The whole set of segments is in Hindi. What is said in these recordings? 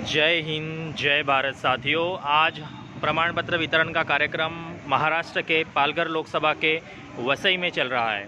जय हिंद, जय भारत साथियों। आज प्रमाण पत्र वितरण का कार्यक्रम महाराष्ट्र के पालघर लोकसभा के वसई में चल रहा है।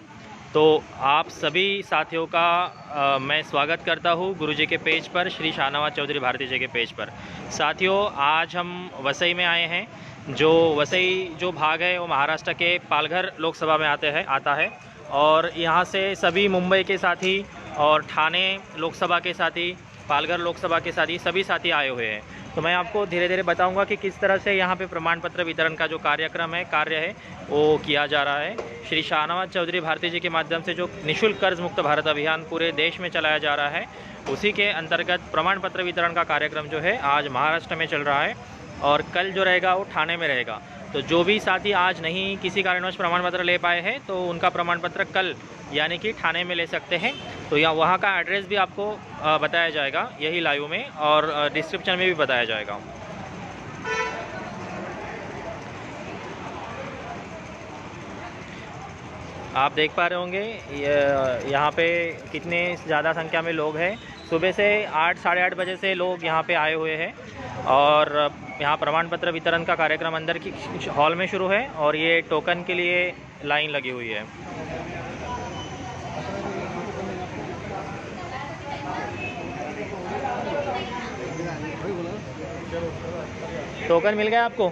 तो आप सभी साथियों का मैं स्वागत करता हूं गुरुजी के पेज पर, श्री शाहनवाज चौधरी भारती जी के पेज पर। साथियों, आज हम वसई में आए हैं। जो वसई जो भाग है वो महाराष्ट्र के पालघर लोकसभा में आता है और यहाँ से सभी मुंबई के साथी और ठाणे लोकसभा के साथी, पालघर लोकसभा के साथी, सभी साथी आए हुए हैं। तो मैं आपको धीरे धीरे बताऊंगा कि किस तरह से यहाँ पे प्रमाण पत्र वितरण का जो कार्य है वो किया जा रहा है। श्री शाहनवाज चौधरी भारती जी के माध्यम से जो निःशुल्क कर्ज मुक्त भारत अभियान पूरे देश में चलाया जा रहा है, उसी के अंतर्गत प्रमाण पत्र वितरण का कार्यक्रम जो है आज महाराष्ट्र में चल रहा है और कल जो रहेगा वो ठाणे में रहेगा। तो जो भी साथी आज नहीं किसी कारणवश प्रमाण पत्र ले पाए हैं तो उनका प्रमाण पत्र कल यानी कि ठाणे में ले सकते हैं। तो यहाँ वहाँ का एड्रेस भी आपको बताया जाएगा यही लाइव में, और डिस्क्रिप्शन में भी बताया जाएगा। आप देख पा रहे होंगे यहाँ पे कितने ज़्यादा संख्या में लोग हैं। सुबह से 8 साढ़े 8 बजे से लोग यहाँ पे आए हुए हैं और यहाँ प्रमाण पत्र वितरण का कार्यक्रम अंदर की हॉल में शुरू है और ये टोकन के लिए लाइन लगी हुई है। टोकन मिल गया आपको?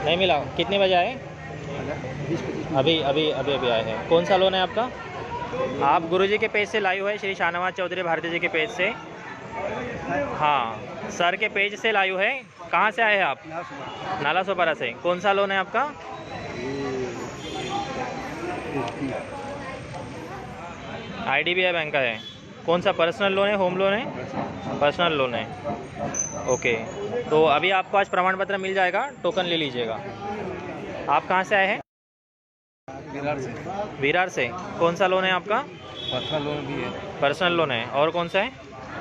नहीं मिला? कितने बजे आए? अभी आए हैं। कौन सा लोन है आपका? आप गुरुजी के पेज से लाइव है, श्री शाहनवाज चौधरी भारती जी के पेज से। हाँ, सर के पेज से लाइव है। कहाँ से आए हैं आप? नालासोपारा से। कौन सा लोन है आपका? IDBI बैंक का है। कौन सा, पर्सनल लोन है, होम लोन है? पर्सनल लोन है। ओके, तो अभी आपको आज प्रमाण पत्र मिल जाएगा, टोकन ले लीजिएगा। आप कहाँ से आए हैं? विरार से। कौन सा लोन है आपका? पर्सनल लोन भी है। पर्सनल लोन है। और कौन सा है?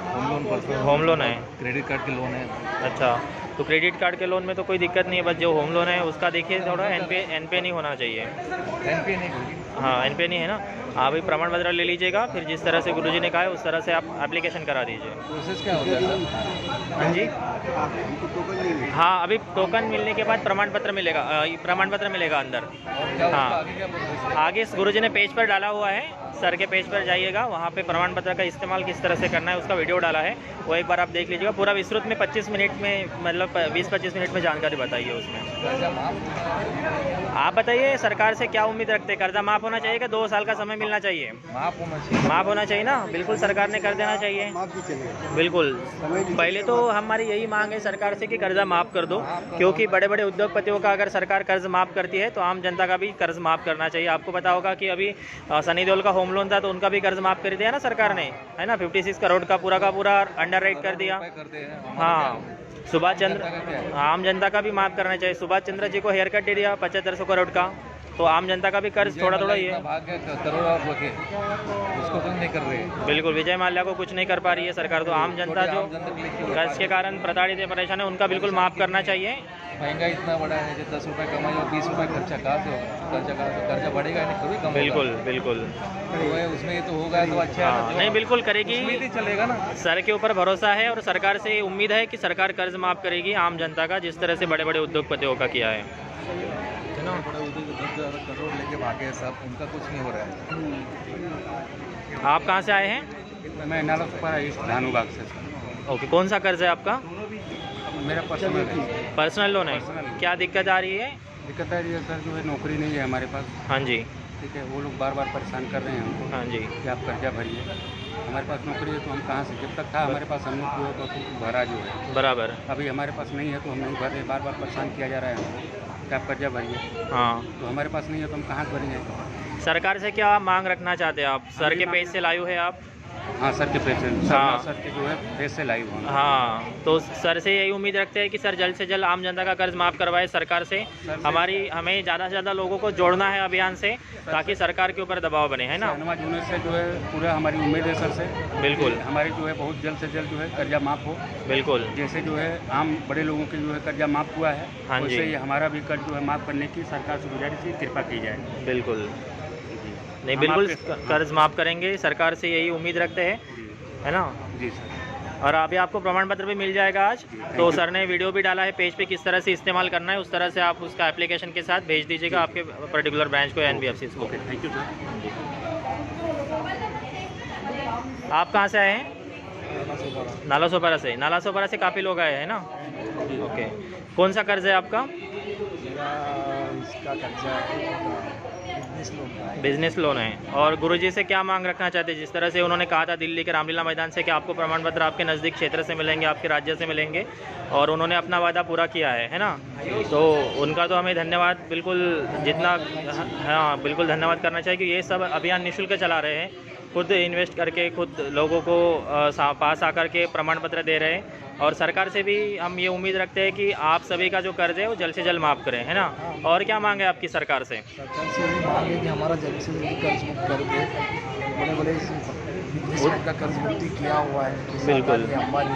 Home loan. Personal home loan है। क्रेडिट कार्ड के लोन है। अच्छा, तो क्रेडिट कार्ड के लोन में तो कोई दिक्कत नहीं है, बस जो होम लोन है उसका देखिए थोड़ा एनपीए नहीं होना चाहिए। एनपीए नहीं होगी। हाँ, एनपीए नहीं है ना। आप भी प्रमाण पत्र ले लीजिएगा, फिर जिस तरह से गुरुजी ने कहा है उस तरह से आप एप्लीकेशन करा दीजिए। प्रोसेस क्या होता है सर? हाँ जी, हाँ, अभी टोकन मिलने के बाद प्रमाण पत्र मिलेगा, प्रमाण पत्र मिलेगा अंदर। हाँ, आगे गुरुजी ने पेज पर डाला हुआ है, सर के पेज पर जाइएगा, वहाँ पे प्रमाण पत्र का इस्तेमाल किस तरह से करना है उसका वीडियो डाला है, वो एक बार आप देख लीजिएगा। पूरा विस्तृत में 25 मिनट में, मतलब 20-25 मिनट में जानकारी बताइए उसमें। आप बताइए सरकार से क्या उम्मीद रखते हैं? कर्जा माफ़ होना चाहिए कि 2 साल का समय मिलना चाहिए? माफ होना चाहिए। माफ़ होना चाहिए ना, बिल्कुल सरकार ने कर देना चाहिए। बिल्कुल, पहले तो हमारी यही मांग है सरकार से कि कर्जा माफ़ कर दो, क्योंकि बड़े बड़े उद्योगपतियों का अगर सरकार कर्ज माफ़ करती है तो आम जनता का भी कर्ज माफ़ करना चाहिए। आपको पता होगा कि अभी सनी देओल का होम लोन था तो उनका भी कर्ज माफ़ कर दिया ना सरकार ने, है ना। 56 करोड़ का पूरा अंडर राइट कर दिया। हाँ, सुभाष चंद्र, आम जनता का भी माफ़ करना चाहिए। सुभाष चंद्र जी को हेयर कट दे दिया 7500 करोड़ का, तो आम जनता का भी कर्ज थोड़ा थोड़ा ही है। करोड़ के उसको तो नहीं कर रहे। बिल्कुल, विजय माल्या को कुछ नहीं कर पा रही है सरकार, तो आम जनता जो कर्ज के कारण प्रताड़ित है, परेशान है, उनका बिल्कुल माफ़ करना चाहिए। महंगा इतना बड़ा है, जो 10 रुपये कमाई और 20 रुपये खर्चा कहाँ से होगा? कर्जा बढ़ेगा नहीं, कभी कम। बिल्कुल तो उसमें तो होगा तो अच्छा है। नहीं, बिल्कुल करेगी, चलेगा ना। सर के ऊपर भरोसा है और सरकार से उम्मीद है कि सरकार कर्ज माफ़ करेगी आम जनता का, जिस तरह से बड़े बड़े उद्योगपतियों का किया है ना। बड़े उद्योग करोड़ लेके भागे सब, उनका कुछ नहीं हो रहा है। आप कहाँ से आए हैं? मैं नालासोपारा ईस्ट धानुबाग से। ओके, कौन सा कर्ज है आपका? मेरा पर्सनल लोन है। क्या दिक्कत आ रही है? दिक्कत आ रही है सर, जो है नौकरी नहीं है हमारे पास। हाँ जी, ठीक है, वो लोग बार बार परेशान कर रहे हैं हमको। हाँ जी, कि आप कर्जा भरिए। हमारे पास नौकरी है तो हम कहाँ से, जब तक था हमारे पास हम लोग जो भरा जो है बराबर। अभी हमारे पास नहीं है तो हम नहीं भर रहे, बार बार परेशान किया जा रहा है हमको कि आप कर्जा भरिए। हाँ, तो हमारे पास नहीं है तो हम कहाँ से भरेंगे? सरकार से क्या मांग रखना चाहते हैं आप? सर के पेज से लाइव है आप? हाँ, सर के पेज से। हाँ, सर के जो है पेज से लाइव होना। हाँ, तो सर से यही उम्मीद रखते हैं कि सर जल्द से जल्द आम जनता का कर्ज माफ़ करवाए सरकार से। हमें ज़्यादा से ज़्यादा लोगों को जोड़ना है अभियान से, ताकि सरकार के ऊपर दबाव बने, है ना। शाहनवाज यूनिट से जो है पूरा हमारी उम्मीद है सर से। बिल्कुल, हमारी जो है बहुत जल्द से जल्द जो है कर्जा माफ़ हो। बिल्कुल, जैसे जो है आम बड़े लोगों के जो है कर्जा माफ़ हुआ है, हाँ जी, वैसे ही हमारा भी कर्ज जो है माफ़ करने की सरकार से गुजारिश है, कृपा की जाए। बिल्कुल। नहीं, बिल्कुल कर्ज माफ़ करेंगे, सरकार से यही उम्मीद रखते हैं, है ना। जी सर। और अभी आपको प्रमाण पत्र भी मिल जाएगा आज। तो सर ने वीडियो भी डाला है पेज पे, किस तरह से इस्तेमाल करना है, उस तरह से आप उसका एप्लीकेशन के साथ भेज दीजिएगा आपके पर्टिकुलर ब्रांच को, एनबीएफसी को। Thank you sir. आप कहाँ से आए हैं? नालासोपारा से। नालासोपारा से काफ़ी लोग आए हैं ना? ओके। कौन सा कर्ज है आपका? मेरा इसका कर्जा बिजनेस लोन है। और गुरुजी से क्या मांग रखना चाहते हैं? जिस तरह से उन्होंने कहा था दिल्ली के रामलीला मैदान से कि आपको प्रमाण पत्र आपके नज़दीक क्षेत्र से मिलेंगे, आपके राज्य से मिलेंगे, और उन्होंने अपना वादा पूरा किया है ना? तो उनका तो हमें धन्यवाद बिल्कुल, जितना हाँ बिल्कुल धन्यवाद करना चाहिए कि ये सब अभियान निःशुल्क चला रहे हैं, खुद इन्वेस्ट करके, खुद लोगों को पास आकर के प्रमाण पत्र दे रहे हैं। और सरकार से भी हम ये उम्मीद रखते हैं कि आप सभी का जो कर्ज है वो जल्द से जल्द माफ़ करें, है ना? और क्या मांग है आपकी सरकार से? सरकार से भी मांग है कि हमारा जल्द से जल्द कर्ज मुक्त कर दे। बड़े बिजनेस का कर्ज मुक्ति किया हुआ है, बिल्कुल। अंबानी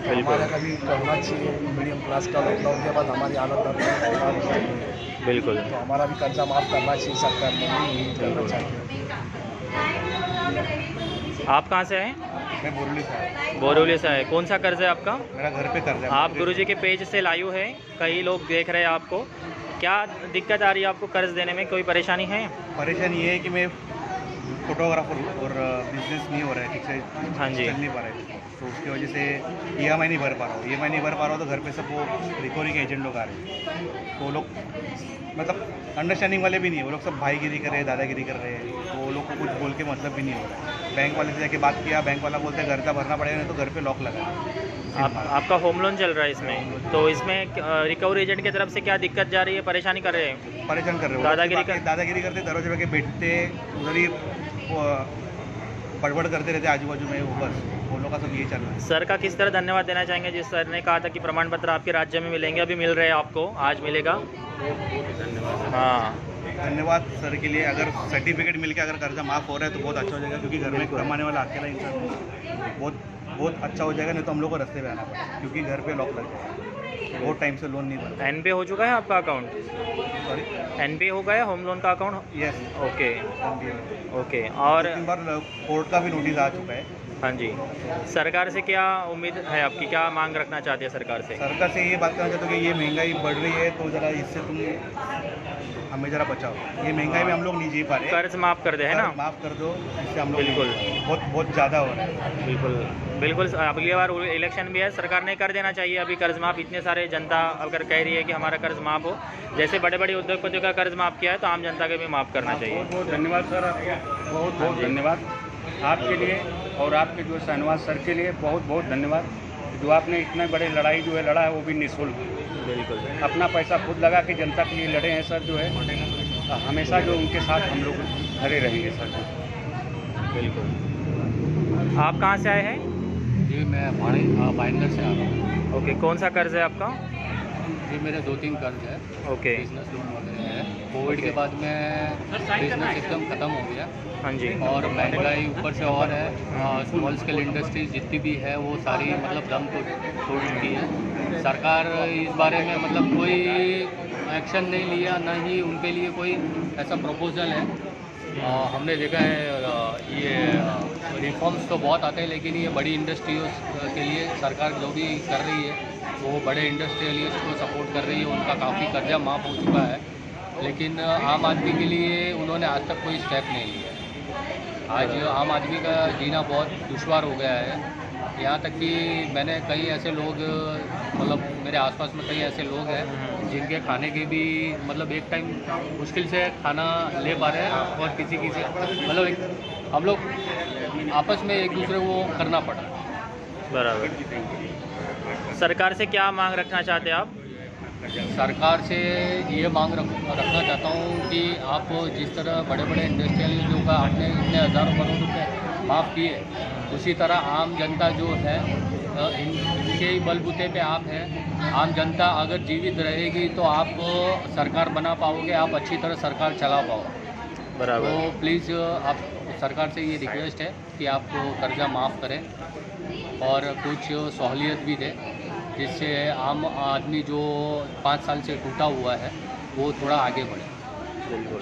हमारा कभी करना चाहिए। मीडियम क्लास का लॉकडाउन के बाद हमारी हालत खराब हो गई, बिल्कुल। तो हमारा भी कर्जा माफ़ करना चाहिए, सरकार ने भी करना चाहिए। आप कहाँ से हैं? मैं बोरली से आया। बोरीवली से है। कौन सा कर्ज है आपका? मेरा घर पे कर्ज है। आप गुरुजी के पेज से लाइव है, कई लोग देख रहे हैं आपको। क्या दिक्कत आ रही है आपको कर्ज देने में? कोई परेशानी है? परेशानी ये है कि मैं फोटोग्राफर और बिजनेस नहीं हो रहा है ठीक से, हाँ जी। चल नहीं पा रहा है, तो उसकी वजह से EMI नहीं भर पा रहा हूँ। EMI नहीं भर पा रहा हूँ तो घर पे सब वो रिकवरी के एजेंट लोग आ रहे हैं, तो वो लोग मतलब अंडरस्टैंडिंग वाले भी नहीं है, वो लोग सब भाईगिरी कर रहे हैं, दादागिरी कर रहे हैं, तो वो लोग को कुछ बोल के मतलब भी नहीं हो रहा है। बैंक वाले से जाके बात किया, बैंक वाला बोलते हैं घर का भरना पड़ेगा, नहीं तो घर पे लॉक लगा है। आपका होम लोन चल रहा है इसमें, तो इसमें रिकवरी एजेंट की तरफ से क्या दिक्कत जा रही है, परेशानी कर रहे हैं? परेशान कर रहे हो, दादागिरी करते, दरवाजे पे बैठते, उधर ही बड़बड़ करते रहते आजू बाजू में, वो बस वो लोग का सब ये चल रहा है। सर का किस तरह धन्यवाद देना चाहेंगे? जिस सर ने कहा था कि प्रमाण पत्र आपके राज्य में मिलेंगे, अभी मिल रहे हैं आपको, आज मिलेगा। धन्यवाद। हाँ धन्यवाद सर के लिए। अगर सर्टिफिकेट मिल के अगर कर्जा माफ़ हो रहा है तो बहुत अच्छा हो जाएगा, क्योंकि घर में कमाने वाला अकेला इंसान बहुत अच्छा हो जाएगा, नहीं तो हम लोग को रास्ते पे आना पड़ेगा, क्योंकि घर पे लॉक लग जाएगा, बहुत टाइम से लोन नहीं भरा। एनपे हो चुका है आपका अकाउंट? सॉरी, एनपे हो गया होम लोन का अकाउंट? यस। Okay okay. और 2-3 बार कोर्ट का भी नोटिस आ चुका है। हाँ जी, सरकार से क्या उम्मीद है आपकी? क्या मांग रखना चाहते हैं सरकार से? सरकार से ये बात करना चाहता हूँ कि ये महंगाई बढ़ रही है, तो ज़रा इससे तुम हमें ज़रा बचाओ। ये महंगाई में हम लोग नहीं जी पा रहे, कर्ज माफ़ कर दे, है ना? माफ़ कर दो, इससे हम लोग बिल्कुल। बहुत ज़्यादा हो रहा है। बिल्कुल बिल्कुल। अगली बार इलेक्शन भी है, सरकार ने कर देना चाहिए अभी कर्ज माफ़। इतने सारे जनता अगर कह रही है कि हमारा कर्ज माफ़ हो, जैसे बड़े बड़े उद्योगपतियों का कर्ज माफ़ किया है, तो आम जनता का भी माफ़ करना चाहिए। बहुत बहुत धन्यवाद सर, बहुत बहुत धन्यवाद आपके लिए, और आपके जो शहनवाज सर के लिए बहुत बहुत धन्यवाद, जो आपने इतने बड़े लड़ाई जो है लड़ा है, वो भी निःशुल्क। बिल्कुल। अपना पैसा खुद लगा के जनता के लिए लड़े हैं सर, जो है हमेशा जो उनके साथ हम लोग खड़े रहेंगे सर। बिल्कुल। आप कहाँ से आए हैं? जी मैं भाईंदर से आ रहा हूँ। ओके। कौन सा कर्ज है आपका? जी मेरे 2-3 कर्ज है, ओके। बिजनेस लोन वगैरह है। कोविड के बाद में बिजनेस एकदम ख़त्म हो गया, हाँ जी। और महंगाई ऊपर से और है। स्मॉल स्केल इंडस्ट्रीज जितनी भी है वो सारी मतलब दम तोड़ चुकी है। सरकार इस बारे में मतलब कोई एक्शन नहीं लिया, ना ही उनके लिए कोई ऐसा प्रपोजल है। हमने देखा है ये रिफॉर्म्स तो बहुत आते हैं, लेकिन ये बड़ी इंडस्ट्रीज के लिए सरकार जो भी कर रही है वो बड़े इंडस्ट्रियलिस्ट को सपोर्ट कर रही है। उनका काफ़ी कर्जा माफ़ हो चुका है, लेकिन आम आदमी के लिए उन्होंने आज तक कोई स्टेप नहीं लिया। आज आम आदमी का जीना बहुत दुश्वार हो गया है। यहाँ तक कि मैंने कई ऐसे लोग, मतलब मेरे आसपास में कई ऐसे लोग हैं जिनके खाने के भी मतलब एक टाइम मुश्किल से खाना ले पा रहे हैं, और किसी मतलब हम लोग आपस में एक दूसरे को करना पड़ा। बराबर। सरकार से क्या मांग रखना चाहते हैं आप? सरकार से ये मांग रखना चाहता हूँ कि आप जिस तरह बड़े बड़े इंडस्ट्रियलिस्टों का आपने इतने हज़ारों करोड़ रुपये माफ़ किए, उसी तरह आम जनता जो है इनके ही बलबूते पे आप हैं। आम जनता अगर जीवित रहेगी तो आप सरकार बना पाओगे, आप अच्छी तरह सरकार चला पाओगे। बराबर। तो प्लीज़ आप सरकार से ये रिक्वेस्ट है कि आप कर्जा माफ़ करें और कुछ सहूलियत भी दें, जिससे आम आदमी जो 5 साल से टूटा हुआ है वो थोड़ा आगे बढ़े। बिल्कुल।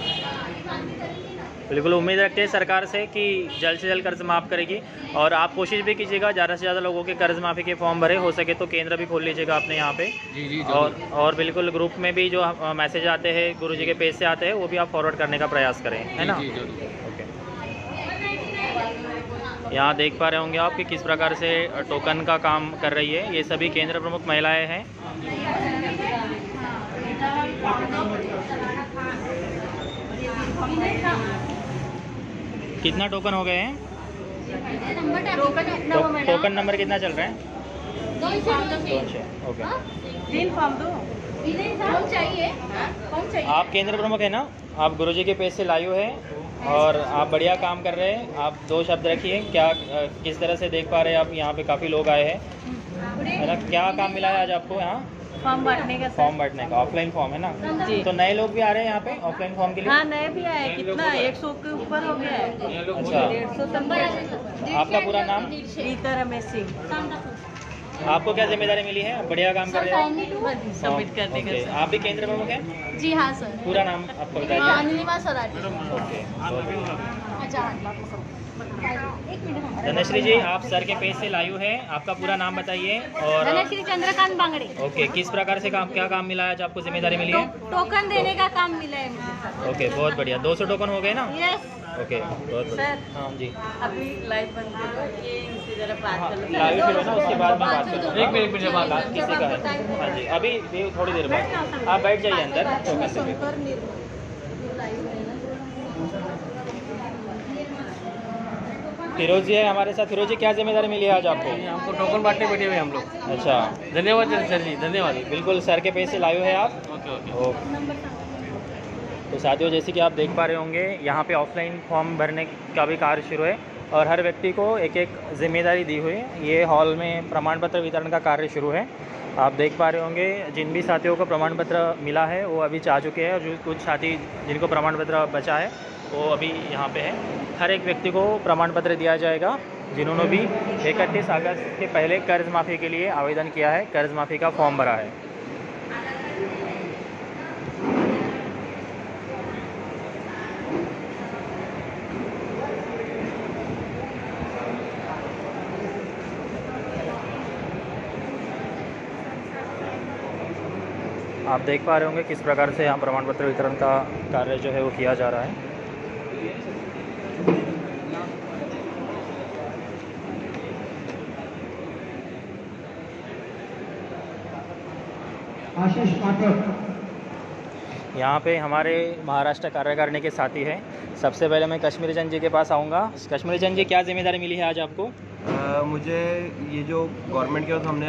बिल्कुल उम्मीद रखते हैं सरकार से कि जल्द से जल्द कर्ज माफ़ करेगी। और आप कोशिश भी कीजिएगा ज़्यादा से ज़्यादा लोगों के कर्ज माफ़ी के फॉर्म भरे, हो सके तो केंद्र भी खोल लीजिएगा अपने यहाँ पे। जी जी और बिल्कुल ग्रुप में भी जो मैसेज आते हैं गुरुजी के पेज से आते हैं वो भी आप फॉरवर्ड करने का प्रयास करें, है ना। जी जरूर। ओके, यहाँ देख पा रहे होंगे आप कि किस प्रकार से टोकन का काम कर रही है। ये सभी केंद्र प्रमुख महिलाएं हैं। कितना टोकन हो गए हैं? टोकन नंबर कितना चल रहा है? 200। ओके, ग्रीन फॉर्म दो। कौन चाहिए? कौन चाहिए? आप केंद्र प्रमुख है ना, आप गुरुजी के पेज से लाइव है और आप बढ़िया काम कर रहे हैं। आप 2 शब्द रखिए, क्या किस तरह से देख पा रहे हैं आप? यहाँ पे काफ़ी लोग आए हैं, है ना। क्या काम मिला है आज आपको यहाँ? फॉर्म बांटने का। फॉर्म बांटने का, ऑफलाइन फॉर्म है ना। जी। तो नए लोग भी आ रहे हैं यहाँ पे ऑफलाइन फॉर्म के लिए? हाँ, नए भी आए। कितना 100 के ऊपर हो गया है। अच्छा, 150 तक। आपका पूरा नाम? रीता रमेश सिंह। आपको क्या जिम्मेदारी मिली है? बढ़िया काम कर रहे हैं। सबमिट करने ओके, का। आप भी केंद्र प्रमुख हैं? जी हाँ सर। पूरा नाम आपको बताइए। अनिलिमा सराठी। ओके, अच्छा, धनश्री जी, आप सर के पेज से लाइव है, आपका पूरा नाम बताइए। और धनश्री चंद्रकांत बांगड़े। ओके, किस प्रकार से क्या काम मिला है, आज आपको जिम्मेदारी मिली है? टोकन देने का काम मिला है मुझे। ओके, बहुत बढ़िया। 200 टोकन हो गए ना? यस ओके, बहुत बढ़िया। सर। हाँ जी, अभी लाइव बंद करो, ये इनसे जरा बात कर लो। लाइव फिर ना, उसके बाद मैं बात करूँगा। एक मिनट बात किसी का है? हाँ जी, अभी थोड़ी देर बाद आप बैठ जाइए अंदर। टोकन दे दीजिए। फिरोज जी है हमारे साथ। फिरोज जी, क्या जिम्मेदारी मिली है आज आपको? हमको टोकन बांटने बैठे हुए हम लोग। अच्छा, धन्यवाद सर जी, धन्यवाद। बिल्कुल सर के पेज से लाइव है आप। Okay okay. ओके, तो साथियों जैसे कि आप देख पा रहे होंगे यहाँ पे ऑफलाइन फॉर्म भरने का भी कार्य शुरू है और हर व्यक्ति को एक एक जिम्मेदारी दी हुई है। ये हॉल में प्रमाण पत्र वितरण का कार्य शुरू है। आप देख पा रहे होंगे जिन भी साथियों को प्रमाण पत्र मिला है वो अभी जा चुके हैं और जो कुछ साथी जिनको प्रमाण पत्र बचा है वो अभी यहाँ पे है। हर एक व्यक्ति को प्रमाण पत्र दिया जाएगा जिन्होंने भी 31 अगस्त के पहले कर्ज माफ़ी के लिए आवेदन किया है, कर्ज माफ़ी का फॉर्म भरा है। आप देख पा रहे होंगे किस प्रकार से यहाँ प्रमाण पत्र वितरण का कार्य जो है वो किया जा रहा है। आशीष पाठक। यहाँ पे हमारे महाराष्ट्र कार्यकारिणी के साथी हैं। सबसे पहले मैं कश्मीरी चंद जी के पास आऊँगा। कश्मीरी चंद जी, क्या जिम्मेदारी मिली है आज आपको? मुझे ये जो गवर्नमेंट के हमने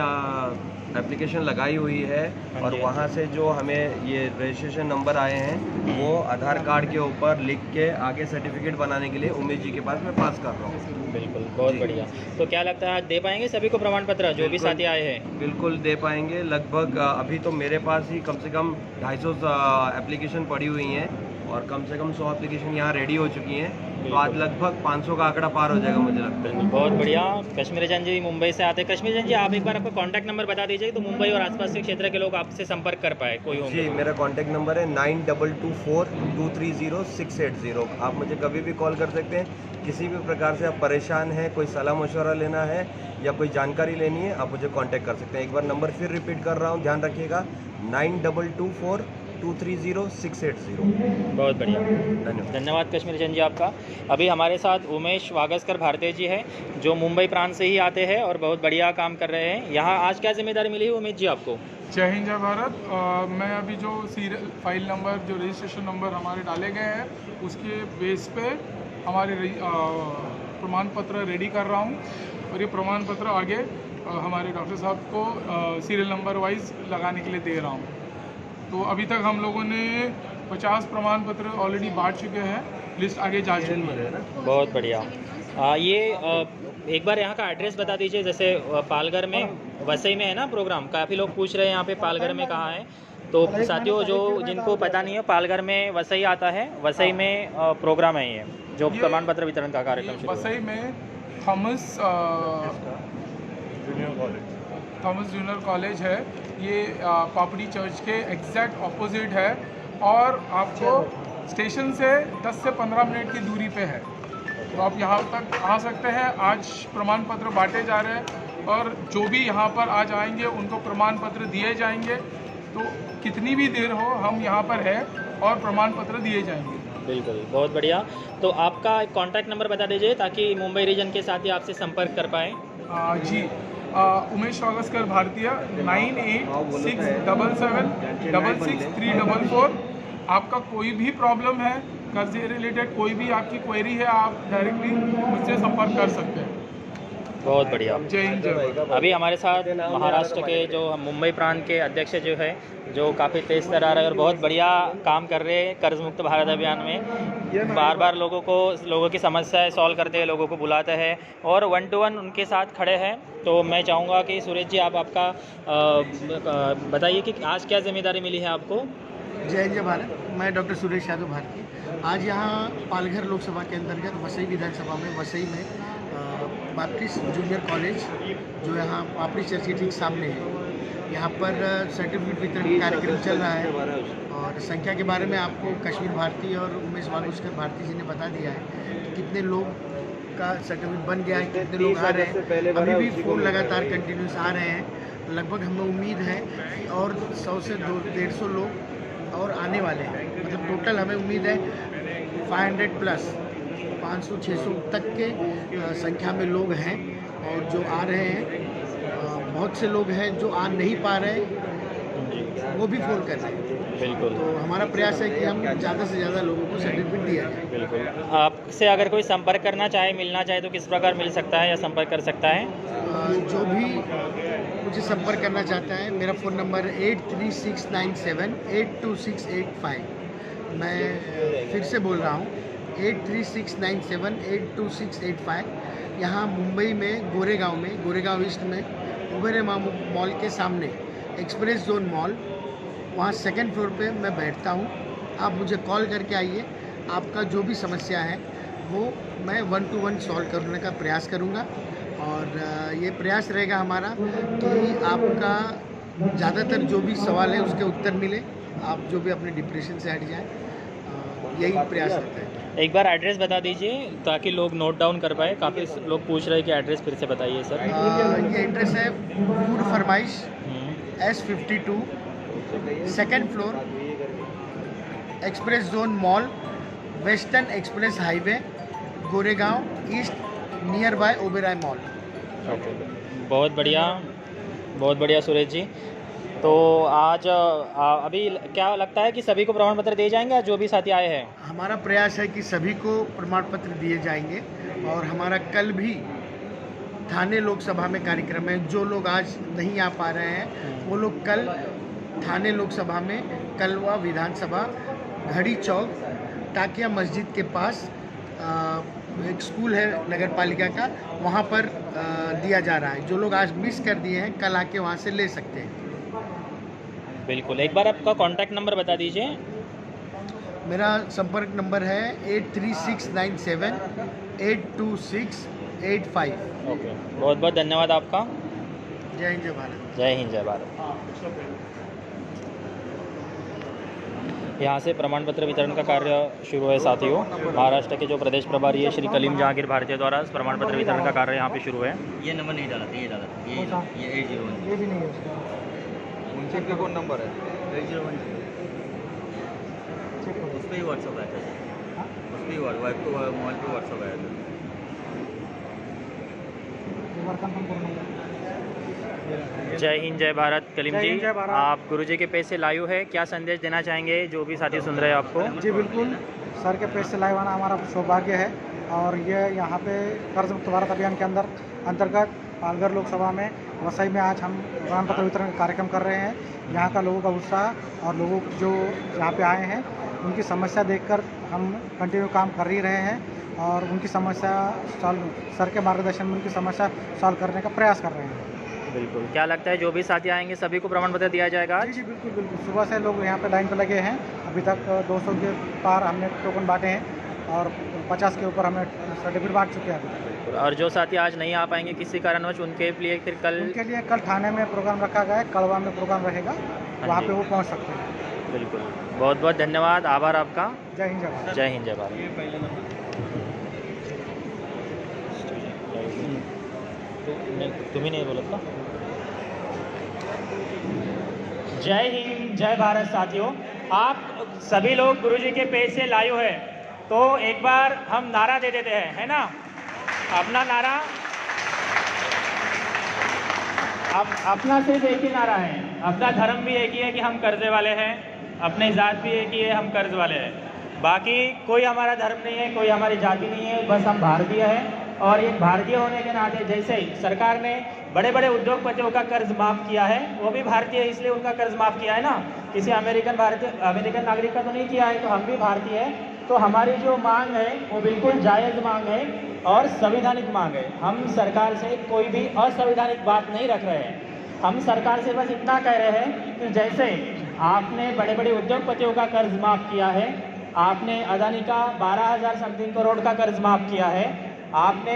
एप्लीकेशन लगाई हुई है और वहाँ से जो हमें ये रजिस्ट्रेशन नंबर आए हैं वो आधार कार्ड के ऊपर लिख के आगे सर्टिफिकेट बनाने के लिए उमेश जी के पास मैं पास कर रहा हूँ। बिल्कुल, बहुत बढ़िया। तो क्या लगता है आज दे पाएंगे सभी को प्रमाण पत्र जो भी साथी आए हैं? बिल्कुल दे पाएंगे। लगभग अभी तो मेरे पास ही कम से कम 250 एप्लीकेशन पड़ी हुई हैं और कम से कम 100 एप्लीकेशन यहाँ रेडी हो चुकी हैं। तो आज लगभग 500 का आंकड़ा पार हो जाएगा मुझे लगता है। बहुत बढ़िया। कश्मीरी चंद जी मुंबई से आते हैं। कश्मीरी चंद जी, आप एक बार आपका कॉन्टैक्ट नंबर बता दीजिए तो मुंबई और आसपास के क्षेत्र के लोग आपसे संपर्क कर पाए, कोई जी, मेरा कॉन्टैक्ट नंबर है 9224230680। आप मुझे कभी भी कॉल कर सकते हैं। किसी भी प्रकार से आप परेशान हैं, कोई सलाह मशवरा लेना है या कोई जानकारी लेनी है, आप मुझे कांटेक्ट कर सकते हैं। एक बार नंबर फिर रिपीट कर रहा हूँ, ध्यान रखिएगा 9224230680। बहुत बढ़िया, धन्यवाद। धन्यवाद कश्मीरी चंद जी आपका। अभी हमारे साथ उमेश वागस्कर भारती जी है जो मुंबई प्रांत से ही आते हैं और बहुत बढ़िया काम कर रहे हैं। यहाँ आज क्या जिम्मेदारी मिली है उमेश जी आपको? जय हिंद जय भारत। मैं अभी जो सीरियल फाइल नंबर जो रजिस्ट्रेशन नंबर हमारे डाले गए हैं उसके बेस पे हमारे प्रमाण पत्र रेडी कर रहा हूँ और ये प्रमाण पत्र आगे हमारे डॉक्टर साहब को सीरियल नंबर वाइज लगाने के लिए दे रहा हूँ। तो अभी तक हम लोगों ने 50 प्रमाण पत्र ऑलरेडी बांट चुके हैं, लिस्ट आगे जा चुकी है। बहुत बढ़िया। ये एक बार यहाँ का एड्रेस बता दीजिए। जैसे पालघर में, वसई में है ना प्रोग्राम, काफ़ी लोग पूछ रहे हैं यहाँ पे पालघर में कहाँ है। तो साथियों जो जिनको पता नहीं है, पालघर में वसई आता है, वसई में प्रोग्राम है ये जो प्रमाण पत्र वितरण का कार्यक्रम शुरू है। वसई में थॉमस जूनियर कॉलेज है। ये पापड़ी चर्च के एग्जैक्ट ऑपोजिट है और आपको स्टेशन से 10 से 15 मिनट की दूरी पे है, तो आप यहाँ तक आ सकते हैं। आज प्रमाण पत्र बांटे जा रहे हैं और जो भी यहाँ पर आज आएंगे उनको प्रमाण पत्र दिए जाएंगे। तो कितनी भी देर हो हम यहाँ पर है और प्रमाण पत्र दिए जाएंगे। बिल्कुल, बहुत बढ़िया। तो आपका कॉन्टैक्ट नंबर बता दीजिए ताकि मुंबई रीजन के साथी आपसे संपर्क कर पाएँ। जी, उमेश वागस्कर भारतीय 9867776634। आपका कोई भी प्रॉब्लम है, कर्ज से रिलेटेड कोई भी आपकी क्वेरी है, आप डायरेक्टली मुझसे संपर्क कर सकते हैं। बहुत बढ़िया। जय हिंद, जय भारत। अभी हमारे साथ महाराष्ट्र के जो मुंबई प्रांत के अध्यक्ष जो है, जो काफ़ी तेज तर्रार है और बहुत बढ़िया काम कर रहे हैं कर्ज मुक्त भारत अभियान में। बार बार लोगों की समस्याएं सॉल्व करते हैं, लोगों को बुलाते हैं और 1 to 1 उनके साथ खड़े हैं। तो मैं चाहूँगा कि सुरेश जी आप आपका बताइए कि आज क्या जिम्मेदारी मिली है आपको। जय हिंद, जय भारत। मैं डॉक्टर सुरेश यादव भारती आज यहाँ पालघर लोकसभा के अंतर्गत वसई विधानसभा में वसई में बाप्टिस्ट जूनियर कॉलेज जो यहाँ पापड़ी चर्च के ठीक सामने है, यहाँ पर सर्टिफिकेट वितरण कार्यक्रम चल रहा है। और संख्या के बारे में आपको कश्मीर भारती और उमेश वागस्कर भारती जी ने बता दिया है कि कितने लोग का सर्टिफिकेट बन गया है, कितने लोग आ रहे हैं। अभी भी फ़ोन लगातार कंटिन्यूस आ रहे हैं। लगभग हमें उम्मीद है और 100 से 150 लोग और आने वाले हैं। मतलब टोटल हमें उम्मीद है 500 प्लस 500-600 तक के संख्या में लोग हैं और जो आ रहे हैं। बहुत से लोग हैं जो आ नहीं पा रहे, वो भी फ़ोन कर रहे हैं। बिल्कुल। तो हमारा प्रयास है कि हम ज़्यादा से ज़्यादा लोगों को सर्टिफिकेट दिया जाए। बिल्कुल। आपसे अगर कोई संपर्क करना चाहे, मिलना चाहे तो किस प्रकार मिल सकता है या संपर्क कर सकता है। जो भी मुझे संपर्क करना चाहता है, मेरा फ़ोन नंबर 8369782685। मैं फिर से बोल रहा हूँ 8369782685। यहाँ मुंबई में गोरेगांव ईस्ट में ओबेरॉय मॉल के सामने एक्सप्रेस जोन मॉल, वहाँ 2nd फ्लोर पे मैं बैठता हूँ। आप मुझे कॉल करके आइए, आपका जो भी समस्या है वो मैं 1 to 1 सॉल्व करने का प्रयास करूँगा। और ये प्रयास रहेगा हमारा कि आपका ज़्यादातर जो भी सवाल है उसके उत्तर मिले, आप जो भी अपने डिप्रेशन से हट जाए, यही प्रयास रहता है। एक बार एड्रेस बता दीजिए ताकि लोग नोट डाउन कर पाए। काफ़ी लोग पूछ रहे हैं कि एड्रेस फिर से बताइए सर। ये एड्रेस है फूड फरमाइश S52 2nd floor express zone mall, western express highway, Goregaon east, near by Oberoi mall. Okay, बहुत बढ़िया सुरेश जी। तो आज अभी क्या लगता है कि सभी को प्रमाण पत्र दिए जाएंगे या जो भी साथी आए हैं। हमारा प्रयास है कि सभी को प्रमाण पत्र दिए जाएंगे और हमारा कल भी थाने लोकसभा में कार्यक्रम है। जो लोग आज नहीं आ पा रहे हैं वो लोग कल थाने लोकसभा में, कलवा विधानसभा, घड़ी चौक, टाकिया मस्जिद के पास एक स्कूल है नगर पालिका का, वहाँ पर दिया जा रहा है। जो लोग आज मिस कर दिए हैं कल आके वहाँ से ले सकते हैं। बिल्कुल, एक बार आपका कॉन्टैक्ट नंबर बता दीजिए। मेरा संपर्क नंबर है 8369782685। ओके, बहुत बहुत धन्यवाद आपका। जय हिंद, जय भारत। जय हिंद, जय भारत। यहाँ से प्रमाण पत्र वितरण का कार्य शुरू है साथियों। महाराष्ट्र के जो प्रदेश प्रभारी है श्री कलीम जहांगीर भारतीय द्वारा प्रमाण पत्र वितरण का कार्य यहाँ पे शुरू है। ये नंबर नहीं डाला था, ये डाला था, ये 801। ये भी नहीं है उनसे का कौन नंबर है? 801 उस पर ही व्हाट्सअप आया था, उस पर ही वाइफ को मोबाइल पर व्हाट्सअप आया था। जय हिंद, जय भारत। कलीम जी, आप गुरुजी के पेज से लाइव है, क्या संदेश देना चाहेंगे जो भी साथी सुन रहे हैं आपको। जी बिल्कुल, सर के पेज से लाइव आना हमारा सौभाग्य है। और ये यहाँ पे कर्ज मुक्त भारत अभियान के अंतर्गत पालघर लोकसभा में वसई में आज हम प्रमाण पत्र वितरण कार्यक्रम कर रहे हैं। यहाँ का लोगों का उत्साह और लोगों जो यहाँ पे आए हैं उनकी समस्या देखकर हम कंटिन्यू काम कर ही रहे हैं और उनकी समस्या सॉल्व, सर के मार्गदर्शन में उनकी समस्या सॉल्व करने का प्रयास कर रहे हैं। बिल्कुल, क्या लगता है जो भी साथी आएंगे सभी को प्रमाण पत्र दिया जाएगा? जी बिल्कुल बिल्कुल, सुबह से लोग यहाँ पे लाइन पे लगे हैं। अभी तक 200 के पार हमने टोकन बांटे हैं और 50 के ऊपर हमने सर्टिफिकेट बांट चुके हैं। और जो साथी आज नहीं आ पाएंगे किसी कारणवश, उनके लिए फिर कल थाने में प्रोग्राम रखा गया है, कलवा में प्रोग्राम रहेगा, वहाँ पे वो पहुँच सकते हैं। बिल्कुल, बहुत बहुत धन्यवाद, आभार आपका। जय हिंद, जय भारत। जय हिंद, जय भारत। तुम्ही नहीं बोलत का? जय हिंद, जय भारत साथियों, आप सभी लोग गुरुजी के पेज से लाइव है, तो एक बार हम नारा दे देते हैं, है ना? अपना नारा, अब अपना सिर्फ एक ही नारा है, अपना धर्म भी एक ही है कि हम कर्जे वाले हैं, अपनी जात भी एक ही है, हम कर्ज वाले हैं। बाकी कोई हमारा धर्म नहीं है, कोई हमारी जाति नहीं है, बस हम भारतीय हैं। और एक भारतीय होने के नाते जैसे ही सरकार ने बड़े बड़े उद्योगपतियों का कर्ज माफ़ किया है, वो भी भारतीय है इसलिए उनका कर्ज माफ़ किया है ना, किसी अमेरिकन नागरिक का तो नहीं किया है, तो हम भी भारतीय हैं। तो हमारी जो मांग है वो बिल्कुल जायज़ मांग है और संवैधानिक मांग है। हम सरकार से कोई भी असंवैधानिक बात नहीं रख रहे हैं। हम सरकार से बस इतना कह रहे हैं कि जैसे आपने बड़े बड़े उद्योगपतियों का कर्ज माफ़ किया है, आपने अदानी का 12,000 समथिंग करोड़ का कर्ज माफ़ किया है, आपने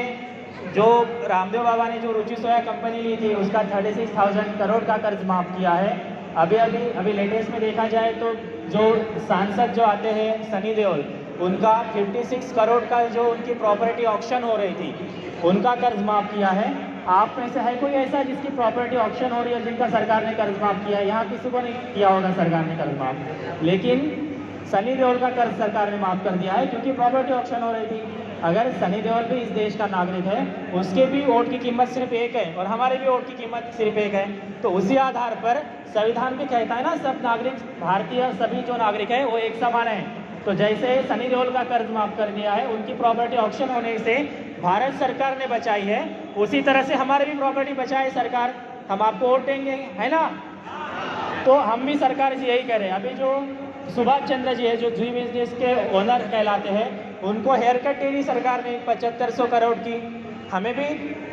जो रामदेव बाबा ने जो रुचि सोया कंपनी ली थी उसका 36,000 करोड़ का कर्ज माफ़ किया है। अभी लेटेस्ट में देखा जाए तो जो सांसद जो आते हैं सनी देओल, उनका 56 करोड़ का जो उनकी प्रॉपर्टी ऑक्शन हो रही थी उनका कर्ज माफ़ किया है। आप में से है कोई ऐसा जिसकी प्रॉपर्टी ऑक्शन हो रही है जिनका सरकार ने कर्ज माफ़ किया है? यहाँ किसी को नहीं किया होगा सरकार ने कर्ज माफ़, लेकिन सनी देओल का कर्ज सरकार ने माफ़ कर दिया है क्योंकि प्रॉपर्टी ऑक्शन हो रही थी। अगर सनी देओल भी इस देश का नागरिक है, उसके भी वोट की कीमत सिर्फ एक है और हमारे भी वोट की कीमत सिर्फ एक है, तो उसी आधार पर संविधान भी कहता है ना, सब नागरिक भारतीय सभी जो नागरिक है वो एक समान है। तो जैसे सनी देओल का कर्ज माफ़ कर दिया है, उनकी प्रॉपर्टी ऑक्शन होने से भारत सरकार ने बचाई है, उसी तरह से हमारे भी प्रॉपर्टी बचाए सरकार, हम आपको वोट देंगे, है ना? तो हम भी सरकार से यही कह रहे हैं। अभी जो सुभाष चंद्र जी है जो जी बिजनेस के ओनर कहलाते हैं, उनको हेयर कट दे दी सरकार ने 7500 करोड़ की, हमें भी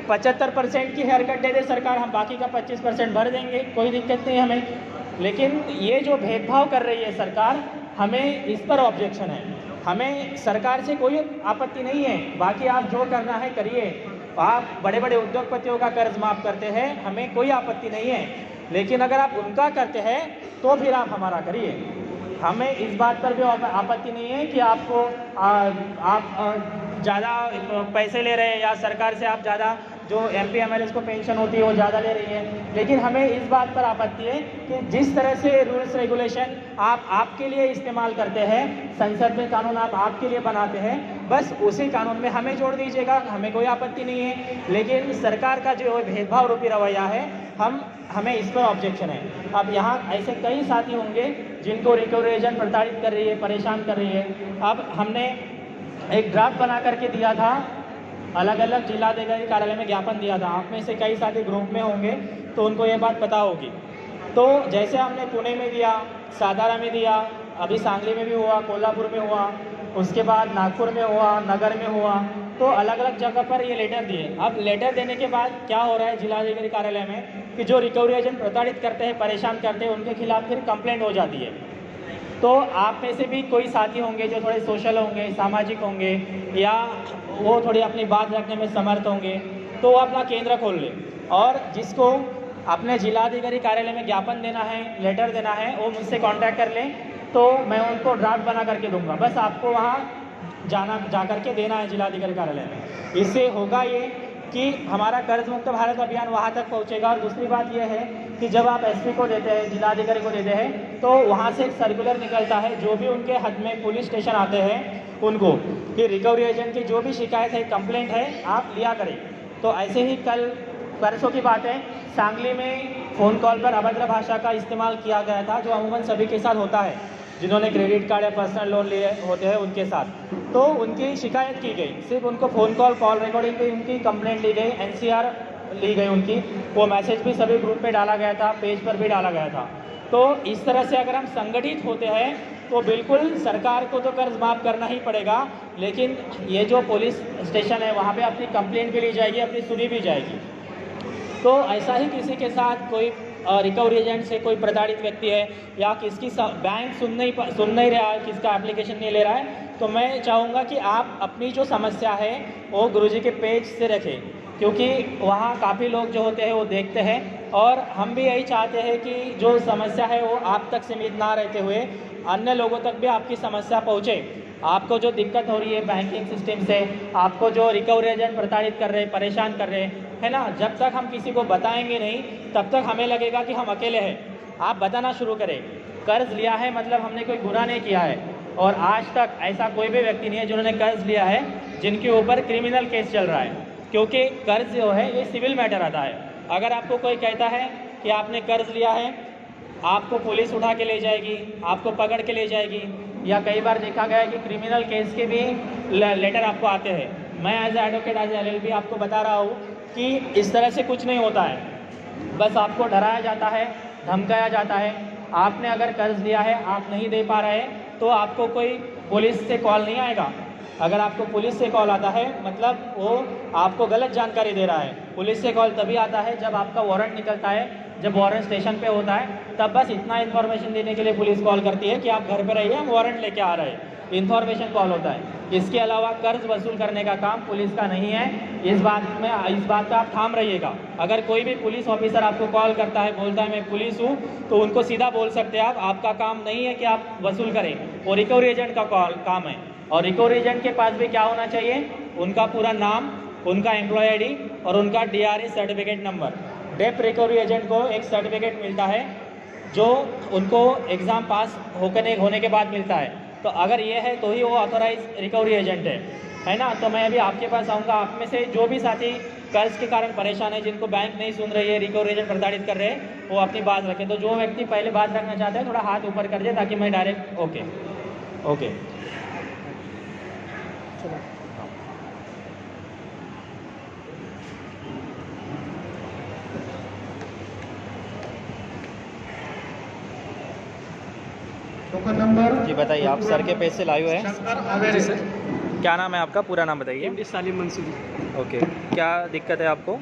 75% की हेयर कट दे दे सरकार, हम बाकी का 25% भर देंगे, कोई दिक्कत नहीं हमें। लेकिन ये जो भेदभाव कर रही है सरकार, हमें इस पर ऑब्जेक्शन है। हमें सरकार से कोई आपत्ति नहीं है, बाकी आप जो करना है करिए। आप बड़े बड़े उद्योगपतियों का कर्ज माफ़ करते हैं, हमें कोई आपत्ति नहीं है, लेकिन अगर आप उनका करते हैं तो फिर आप हमारा करिए। हमें इस बात पर भी आपत्ति नहीं है कि आपको आप ज़्यादा पैसे ले रहे हैं या सरकार से आप ज़्यादा जो MP MLA को पेंशन होती है वो ज़्यादा ले रही है, लेकिन हमें इस बात पर आपत्ति है कि जिस तरह से रूल्स रेगुलेशन आप आपके लिए इस्तेमाल करते हैं, संसद में कानून आप आपके लिए बनाते हैं, बस उसी कानून में हमें जोड़ दीजिएगा, हमें कोई आपत्ति नहीं है। लेकिन सरकार का जो भेदभाव रूपी रवैया है, हमें इस पर ऑब्जेक्शन है। अब यहाँ ऐसे कई साथी होंगे जिनको रिकवरी एजेंट प्रताड़ित कर रही है, परेशान कर रही है। अब हमने एक ड्राफ्ट बना करके दिया था, अलग अलग जिलाधिकारी कार्यालय में ज्ञापन दिया था। आप में से कई साथी ग्रुप में होंगे तो उनको ये बात पता होगी। तो जैसे हमने पुणे में दिया, सातारा में दिया, अभी सांगली में भी हुआ, कोल्हापुर में हुआ, उसके बाद नागपुर में हुआ, नगर में हुआ, तो अलग अलग जगह पर ये लेटर दिए। अब लेटर देने के बाद क्या हो रहा है जिलाधिकारी कार्यालय में कि जो रिकवरी एजेंट प्रताड़ित करते हैं, परेशान करते हैं, उनके खिलाफ फिर कंप्लेंट हो जाती है। तो आप में से भी कोई साथी होंगे जो थोड़े सोशल होंगे, सामाजिक होंगे, या वो थोड़ी अपनी बात रखने में समर्थ होंगे, तो वो अपना केंद्र खोल ले, और जिसको अपने जिलाधिकारी कार्यालय में ज्ञापन देना है, लेटर देना है, वो मुझसे कांटेक्ट कर लें, तो मैं उनको ड्राफ्ट बना करके दूंगा। बस आपको वहाँ जा करके देना है जिलाधिकारी कार्यालय में। इससे होगा ये कि हमारा कर्ज मुक्त भारत अभियान वहाँ तक पहुँचेगा। और दूसरी बात यह है कि जब आप SP को देते हैं, जिलाधिकारी को देते हैं, तो वहाँ से एक सर्कुलर निकलता है, जो भी उनके हद में पुलिस स्टेशन आते हैं उनको, कि रिकवरी एजेंट की जो भी शिकायत है, कंप्लेंट है, आप लिया करें। तो ऐसे ही कल परसों की बात है, सांगली में फ़ोन कॉल पर अभद्र भाषा का इस्तेमाल किया गया था, जो अमूमन सभी के साथ होता है, जिन्होंने क्रेडिट कार्ड या पर्सनल लोन लिए होते हैं उनके साथ। तो उनकी शिकायत की गई, सिर्फ उनको फ़ोन कॉल रिकॉर्डिंग पे उनकी कंप्लेंट ली गई, NCR ली गई उनकी, वो मैसेज भी सभी ग्रुप पे डाला गया था, पेज पर भी डाला गया था। तो इस तरह से अगर हम संगठित होते हैं तो बिल्कुल सरकार को तो कर्ज माफ़ करना ही पड़ेगा, लेकिन ये जो पुलिस स्टेशन है वहाँ पे अपनी कंप्लेंट भी ली जाएगी, अपनी सुनी भी जाएगी। तो ऐसा ही किसी के साथ कोई रिकवरी एजेंट से कोई प्रताड़ित व्यक्ति है, या किसकी बैंक सुन नहीं रहा है, किसका एप्लीकेशन नहीं ले रहा है, तो मैं चाहूँगा कि आप अपनी जो समस्या है वो गुरुजी के पेज से रखें, क्योंकि वहाँ काफ़ी लोग जो होते हैं वो देखते हैं और हम भी यही चाहते हैं कि जो समस्या है वो आप तक सीमित ना रहते हुए अन्य लोगों तक भी आपकी समस्या पहुँचे। आपको जो दिक्कत हो रही है बैंकिंग सिस्टम से, आपको जो रिकवरी एजेंट प्रताड़ित कर रहे हैं, परेशान कर रहे हैं, है ना, जब तक हम किसी को बताएंगे नहीं तब तक हमें लगेगा कि हम अकेले हैं। आप बताना शुरू करें। कर्ज लिया है मतलब हमने कोई बुरा नहीं किया है, और आज तक ऐसा कोई भी व्यक्ति नहीं है जिन्होंने कर्ज लिया है जिनके ऊपर क्रिमिनल केस चल रहा है, क्योंकि कर्ज जो है ये सिविल मैटर आता है। अगर आपको कोई कहता है कि आपने कर्ज लिया है, आपको पुलिस उठा के ले जाएगी, आपको पकड़ के ले जाएगी, या कई बार देखा गया है कि क्रिमिनल केस के भी लेटर आपको आते हैं। मैं एज एडवोकेट, एज LLB आपको बता रहा हूँ कि इस तरह से कुछ नहीं होता है। बस आपको डराया जाता है, धमकाया जाता है। आपने अगर कर्ज लिया है, आप नहीं दे पा रहे तो आपको कोई पुलिस से कॉल नहीं आएगा। अगर आपको पुलिस से कॉल आता है मतलब वो आपको गलत जानकारी दे रहा है। पुलिस से कॉल तभी आता है जब आपका वारंट निकलता है, जब वारंट स्टेशन पे होता है, तब बस इतना इन्फॉर्मेशन देने के लिए पुलिस कॉल करती है कि आप घर पे रहिए, हम वारंट लेके आ रहे हैं। इन्फॉर्मेशन कॉल होता है। इसके अलावा कर्ज वसूल करने का काम पुलिस का नहीं है। इस बात का आप ठाम रहिएगा। अगर कोई भी पुलिस ऑफिसर आपको कॉल करता है, बोलता है मैं पुलिस हूँ, तो उनको सीधा बोल सकते हैं आप, आपका काम नहीं है कि आप वसूल करें, वो रिकवरी एजेंट का काम है। और रिकवरी एजेंट के पास भी क्या होना चाहिए, उनका पूरा नाम, उनका एम्प्लॉय ID और उनका DRE सर्टिफिकेट नंबर। डेप्ट रिकवरी एजेंट को एक सर्टिफिकेट मिलता है जो उनको एग्ज़ाम पास होने के बाद मिलता है। तो अगर ये है तो ही वो ऑथोराइज रिकवरी एजेंट है ना। तो मैं अभी आपके पास आऊँगा। आप में से जो भी साथी कर्ज के कारण परेशान है, जिनको बैंक नहीं सुन रही है, रिकवरी एजेंट प्रताड़ित कर रहे हैं, वो अपनी बात रखें। तो जो व्यक्ति पहले बात रखना चाहते हैं थोड़ा हाथ ऊपर कर दे ताकि मैं डायरेक्ट ओके। टोकन नंबर जी बताइए, आप सर के पेज से लाइव है? जी सर। क्या नाम है आपका? पूरा नाम बताइए। MD सालिम मंसूरी। ओके, क्या दिक्कत है आपको?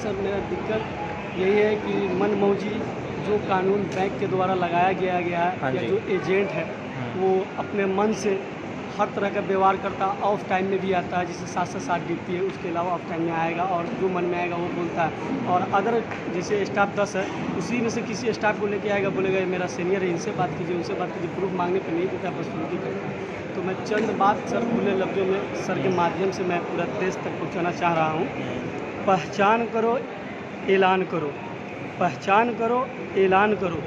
सर मेरा दिक्कत यही है कि मनमौजी जो कानून बैंक के द्वारा लगाया गया हाँ है, या जी। जो एजेंट है वो अपने मन से हर तरह का व्यवहार करता, ऑफ टाइम में भी आता है, जिसे 7 ड्यूटी है, उसके अलावा ऑफ टाइम में आएगा और जो मन में आएगा वो बोलता है। और अदर जैसे स्टाफ 10 है, उसी में से किसी स्टाफ को लेके आएगा, बोलेगा ये मेरा सीनियर है, इनसे बात कीजिए, उनसे बात कीजिए, प्रूफ मांगने पर नहीं देता, बस उनकी करता है। तो मैं चंद बात सर खुले लफ्ज़ों में सर के माध्यम से मैं पूरा देश तक पहुँचाना चाह रहा हूँ। पहचान करो, ऐलान करो, पहचान करो, ऐलान करो।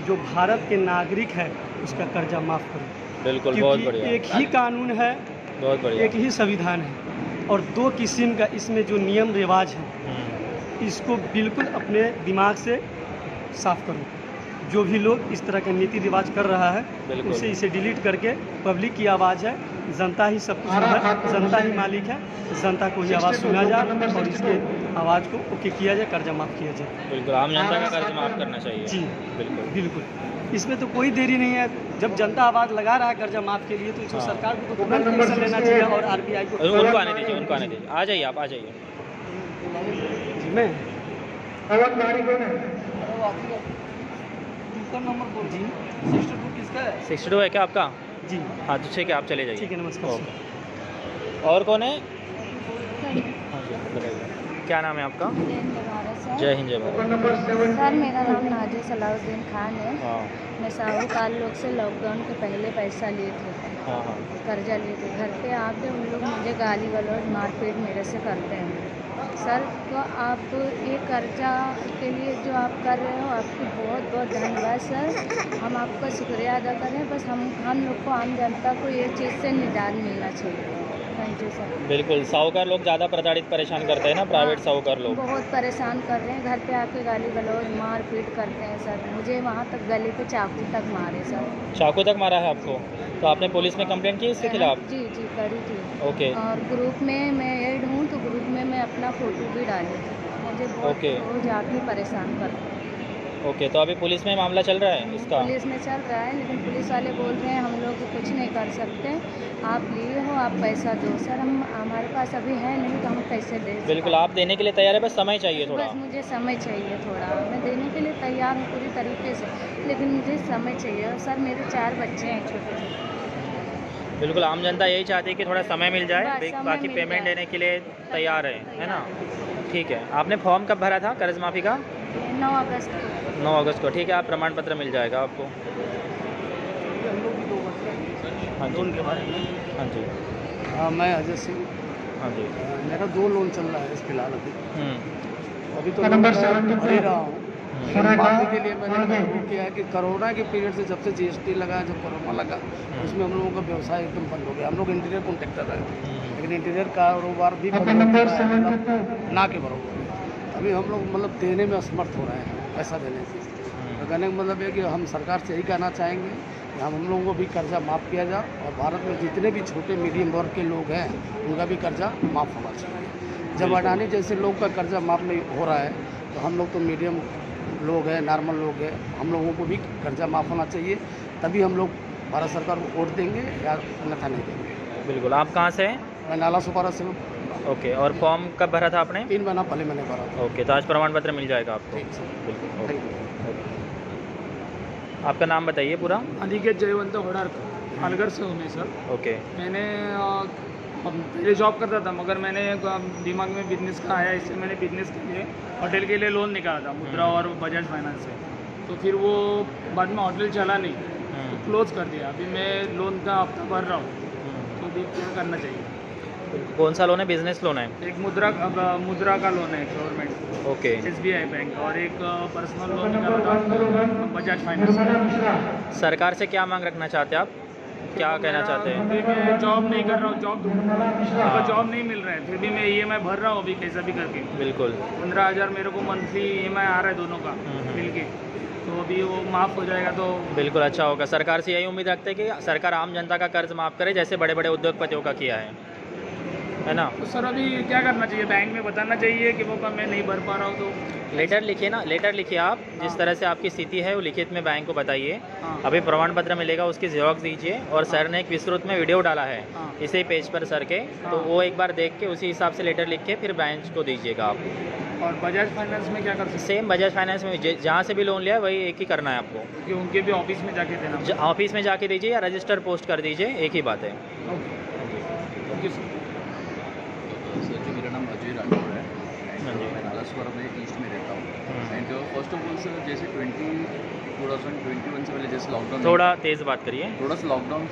जो भारत के नागरिक है उसका कर्जा माफ़ करो। बिल्कुल, बहुत क्योंकि बढ़िया, एक ही कानून है, बहुत बढ़िया। एक ही संविधान है, और 2 किस्म का इसमें जो नियम रिवाज है इसको बिल्कुल अपने दिमाग से साफ करो। जो भी लोग इस तरह का नीति रिवाज कर रहा है उसे इसे डिलीट करके, पब्लिक की आवाज़ है, जनता ही सब कुछ है, जनता ही मालिक है, जनता को ही आवाज़ सुना जाए और इसके आवाज़ को ओके किया जाए, कर्जा माफ़ किया जाए। बिल्कुल, आम जनता का कर्ज माफ़ करना चाहिए। जी बिल्कुल, इसमें तो कोई देरी नहीं है। जब जनता आवाज़ लगा रहा है कर्जा माफ़ के लिए तो इसको सरकार को तो तुरंत एक्शन लेना चाहिए और RBI को। उनको आने दीजिए, उनको आने दीजिए। आ जाइए, आप आ जाइए। जी मैं नंबर बोल जी 62 किसका है? 62 है क्या आपका? जी हाँ तो ठीक है, आप चले जाइए। ठीक है, नमस्कार। और कौन है? हाँ जी, बताइए क्या नाम है आपका? जय हिंद, जय भारत। सर मेरा नाम नाजिर सलाउद्दीन खान है। हाँ मैं साहूकार लोग से लॉकडाउन के पहले पैसा लिए थे, हाँ कर्जा लिए थे। घर पे आके उन लोग मुझे गाली गलौज मारपीट मेरे से करते हैं। सर तो आप ये कर्जा के लिए जो आप कर रहे हो आपकी बहुत बहुत धन्यवाद सर। हम आपका शुक्रिया अदा करें। बस हम लोग को, आम जनता को ये चीज़ से निजात मिलना चाहिए। Thank you sir. बिल्कुल, साहूकार लोग ज़्यादा प्रताड़ित परेशान करते हैं ना, प्राइवेट साहूकार लोग बहुत परेशान कर रहे हैं। घर पे आके गाली गलौज मार पीट करते हैं सर। मुझे वहाँ तक गले पे चाकू तक मारे सर। चाकू तक मारा है आपको? तो आपने पुलिस में कंप्लेंट की इसके खिलाफ? जी करी थी। ओके। और ग्रुप में मैं ऐड हूँ तो ग्रुप में मैं अपना फ़ोटो भी डाली थी। मुझे बहुत रोज आके परेशान करते हैं। ओके, तो अभी पुलिस में मामला चल रहा है इसका? पुलिस में चल रहा है, लेकिन पुलिस वाले बोल रहे हैं हम लोग कुछ नहीं कर सकते, आप लिए हो, आप पैसा दो। सर हमारे पास अभी है नहीं तो हम कैसे दे? बिल्कुल, आप देने के लिए तैयार है, बस समय चाहिए थोड़ा। बस मुझे समय चाहिए थोड़ा। मैं देने के लिए तैयार हूँ पूरी तरीके से, लेकिन मुझे समय चाहिए। और सर मेरे 4 बच्चे हैं छोटे छोटे। बिल्कुल, आम जनता यही चाहती है कि थोड़ा समय मिल जाए, बाकी मिल पेमेंट जाए। देने के लिए तैयार है ना? ठीक है। आपने फॉर्म कब भरा था कर्ज माफ़ी का? 9 अगस्त को। 9 अगस्त को, ठीक है। आप प्रमाण पत्र मिल जाएगा आपको। हाँ जी, लोन के बारे में हाँ जी, मैं अजय सिंह, हाँ जी। मेरा 2 लोन चल रहा है इस फिलहाल अभी हम्म, अभी तो लोन मैं भर ही रहा हूँ। लेकिन बाकी के लिए मैंने वो किया है कि कोरोना के पीरियड से जब से GST लगा, जब कोरोना लगा, उसमें हम लोगों का व्यवसाय एकदम बंद हो गया। हम लोग इंटीरियर कॉन्ट्रैक्टर है, लेकिन इंटीरियर कारोबार भी बंद हो चुका है, मतलब ना के बराबर। अभी हम लोग मतलब देने में असमर्थ हो रहे हैं, पैसा देने से। तो कहने का मतलब है कि हम सरकार से यही कहना चाहेंगे कि हम लोगों को भी कर्जा माफ़ किया जाए, और भारत में जितने भी छोटे मीडियम वर्ग के लोग हैं उनका भी कर्जा माफ़ होना चाहिए। जब अडानी जैसे लोग का कर्जा माफ़ नहीं हो रहा है, तो हम लोग तो मीडियम लोग हैं, नॉर्मल लोग हैं, हम लोगों को भी कर्जा माफ़ होना चाहिए। तभी हम लोग भारत सरकार को वोट देंगे, या अन्यथा नहीं देंगे। बिल्कुल। आप कहाँ से हैं? मैं नाला सुपारा से हूँ। ओके। और फॉर्म कब भरा था आपने? 3 महीना पहले मैंने भरा था। ओके, तो आज प्रमाण पत्र मिल जाएगा आपको। ठीक सर, बिल्कुल। Thank you. आपका नाम बताइए पूरा। अनिकेत जयवंत होडारकर, पालघर से हूँ मैं सर। ओके। मैंने पहले जॉब करता था, मगर मैंने दिमाग में बिजनेस का आया, इससे मैंने बिजनेस के लिए होटल के लिए लोन निकाला था मुद्रा और बजाज फाइनेंस से। तो फिर वो बाद में होटल चला नहीं, तो क्लोज कर दिया। अभी मैं लोन का हफ्ता भर रहा हूँ, तो भी क्या करना चाहिए? कौन सा लोन है? बिजनेस लोन है? एक मुद्रा का लोन है गवर्नमेंट, ओके। SBI बैंक, और एक पर्सनल लोन निकाला था बजाज फाइनेंस। सरकार से क्या मांग रखना चाहते हैं आप? क्या कहना चाहते हैं? अभी मैं जॉब नहीं कर रहा हूँ, जॉब नहीं मिल रहा है, फिर भी मैं EMI भर रहा हूँ अभी कैसा भी करके। बिल्कुल। 15,000 मेरे को मंथली EMI आ रहा है दोनों का मिल के, तो अभी वो माफ़ हो जाएगा तो बिल्कुल अच्छा होगा। सरकार से यही उम्मीद रखते हैं कि सरकार आम जनता का कर्ज माफ़ करे, जैसे बड़े बड़े उद्योगपतियों का किया है ना? तो सर अभी क्या करना चाहिए? बैंक में बताना चाहिए कि वो मैं नहीं भर पा रहा हूँ, तो लेटर लिखिए ना, लेटर लिखिए आप, जिस तरह से आपकी स्थिति है वो लिखित में बैंक को बताइए। अभी प्रमाण पत्र मिलेगा, उसकी जेरॉक्स दीजिए। और सर ने एक विस्तृत में वीडियो डाला है इसी पेज पर सर के, तो वो एक बार देख के उसी हिसाब से लेटर लिख के फिर बैंक को दीजिएगा आप। और बजाज फाइनेंस में क्या कर सकते सेम बजाज फाइनेंस में जहाँ से भी लोन लिया है वही एक ही करना है आपको, हैं कि उनके भी ऑफिस में जाके देना? ऑफिस में जाके दीजिए या रजिस्टर पोस्ट कर दीजिए, एक ही बात है। Okay sir. सर जी, मेरा नाम अजय राठौर है, हाँ जी। मैं नालासोपारा में ईस्ट में रहता हूँ। And first of all sir, जैसे 2021 से पहले जैसे लॉकडाउन, थोड़ा तेज़ बात करिए। थोड़ा सा लॉकडाउन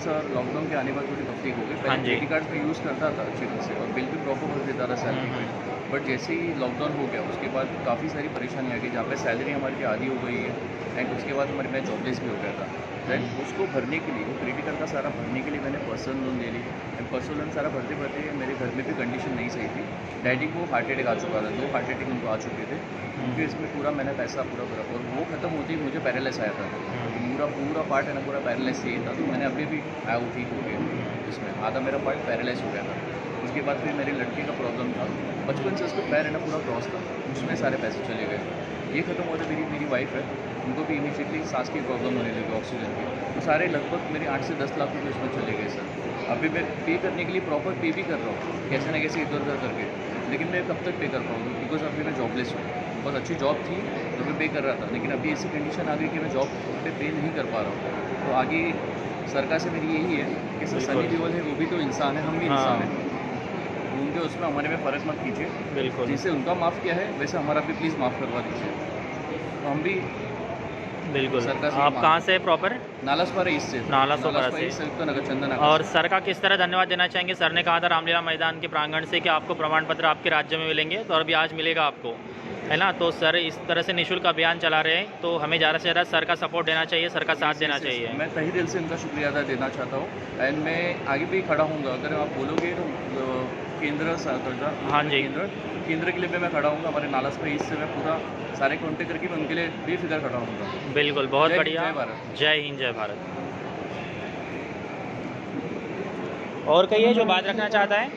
के आने बाद थोड़ी तकलीफ हो गई। हाँ पहले जी। क्रेडिट कार्ड में यूज़ करता था अच्छे से, और बिल भी प्रॉपर भर देता था सैलरी पे। बट जैसे ही लॉकडाउन हो गया, उसके बाद काफ़ी सारी परेशानी आ गई, जहाँ पे सैलरी हमारी की आधी हो गई है, एंड उसके बाद मैं जॉबलेस भी हो गया था। दैन उसको भरने के लिए, वो क्रेडिट कार्ड का सारा भरने के लिए मैंने पर्सनल लोन ले ली। एंड पर्सनल लोन सारा भरते भरते मेरे घर में भी कंडीशन नहीं सही थी। डैडी को हार्ट अटैक आ चुका था, 2 हार्ट अटैक उनको आ चुके थे। उनके इसमें पूरा मैंने पैसा पूरा भरा, और वो खत्म होते ही मुझे पैरालाइस आया था। पूरा पार्ट है ना, पूरा पैरालाइस ही था। तो मैंने अभी भी आया ठीक हो गया, इसमें आधा मेरा पार्ट पैरालाइज हो गया था। उसके बाद फिर मेरी लड़की का प्रॉब्लम था, बचपन से उसको पैर है ना पूरा क्रॉस था, उसमें सारे पैसे चले गए। ये खत्म होता मेरी वाइफ है, उनको भी इमीडिएटली सांस की प्रॉब्लम होने लगी, ऑक्सीजन की। तो सारे लगभग मेरे 8 से 10 लाख रुपये उसमें चले गए सर। अभी मैं पे करने के लिए प्रॉपर पे भी कर रहा हूँ, कैसे ना कैसे इधर उधर करके, लेकिन मैं कब तक पे कर पाऊँगी? बिकॉज अभी मैं जॉबलेस हूँ। बहुत अच्छी जॉब थी तो मैं पे कर रहा था, लेकिन अभी ऐसी कंडीशन आ गई कि मैं जॉब पे नहीं कर पा रहा हूँ। तो आगे सरकार से मेरी यही है कि सनी देओल है, वो भी तो इंसान है, हम भी इंसान हैं। उनके उसमें हमारे में फ़र्क मत कीजिए। बिल्कुल। जैसे उनका माफ़ किया है, वैसे हमारा भी प्लीज़ माफ़ करवा दीजिए। तो हम भी बिल्कुल। सरकार से आप कहाँ से प्रॉपर? नालासोपारा ईस्ट से। नालासोपारा से। संयुक्त नगर चंदन। और सर का किस तरह धन्यवाद देना चाहेंगे? सर ने कहा था रामलीला मैदान के प्रांगण से कि आपको प्रमाण पत्र आपके राज्य में मिलेंगे, तो अभी आज मिलेगा आपको, है ना? तो सर इस तरह से निःशुल्क अभियान चला रहे हैं, तो हमें ज़्यादा से ज़्यादा सर का सपोर्ट देना चाहिए, सर का साथ देना चाहिए। मैं तहे दिल से उनका शुक्रिया अदा देना चाहता हूँ। एंड मैं आगे भी खड़ा हूँगा, अगर आप बोलोगे तो केंद्र हाँ जी, केंद्र के लिए भी मैं खड़ा हूँगा। हमारे नालासोपारा ईस्ट से मैं पूरा सारे कॉन्टेक्ट करके मैं उनके लिए बेफिक्र खड़ा हूँगा। बिल्कुल, बहुत बढ़िया। जय भारत। जय हिंद, जय भारत। और कहिए जो बात रखना चाहता है।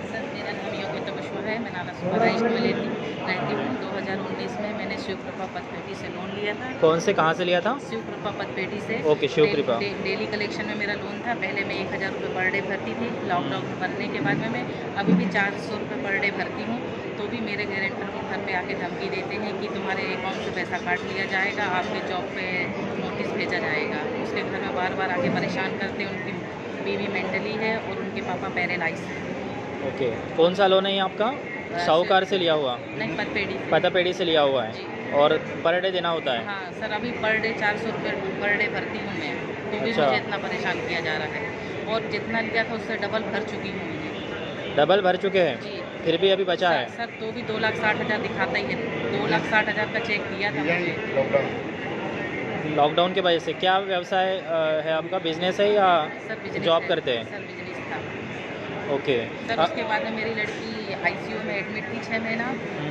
सर, मेरा नाम योगिता विश्वा है, मैं नालासोपारा ईस्ट में रहती हूँ। 2019 में मैंने शिव कृपा पतपेटी से लोन लिया था। कौन से, कहाँ से लिया था? शिव कृपा पतपेटी से। ओके, शिव कृपा। डेली कलेक्शन में मेरा लोन था। पहले मैं 1000 रुपये पर डे भरती थी, लॉकडाउन बनने के बाद में मैं अभी भी 400 रुपये पर डे भरती हूँ। तो भी मेरे गारंटर को घर पे आके धमकी देते हैं कि तुम्हारे अकाउंट से पैसा काट लिया जाएगा, आपके जॉब पे नोटिस भेजा जाएगा। उसके घर में बार बार आके परेशान करते हैं, उनकी बीवी मेंटली है और उनके पापा पैरालाइज हैं। ओके, कौन सा लोन है ये आपका? साहूकार से लिया हुआ? नहीं, पतपेड़ी। पतापेड़ी से लिया हुआ है। और पर डे देना होता है? हाँ सर, अभी पर डे 400 रुपये पर डे भरती हूँ मैं, तो भी अच्छा। मुझे इतना परेशान किया जा रहा है और जितना लिया था उससे डबल भर चुकी हूँ मैं। डबल भर चुके हैं? जी। फिर भी अभी बचा है? सर तो भी 2,60,000 दिखाता ही है। 2,60,000 का चेक दिया था मुझे। लॉकडाउन की वजह से क्या व्यवसाय है आपका? बिजनेस है या सर बिजनेस जॉब है। करते हैं? सर बिजनेस था। ओके। सर उसके बाद में मेरी लड़की आईसीयू में एडमिट थी 6 महीना।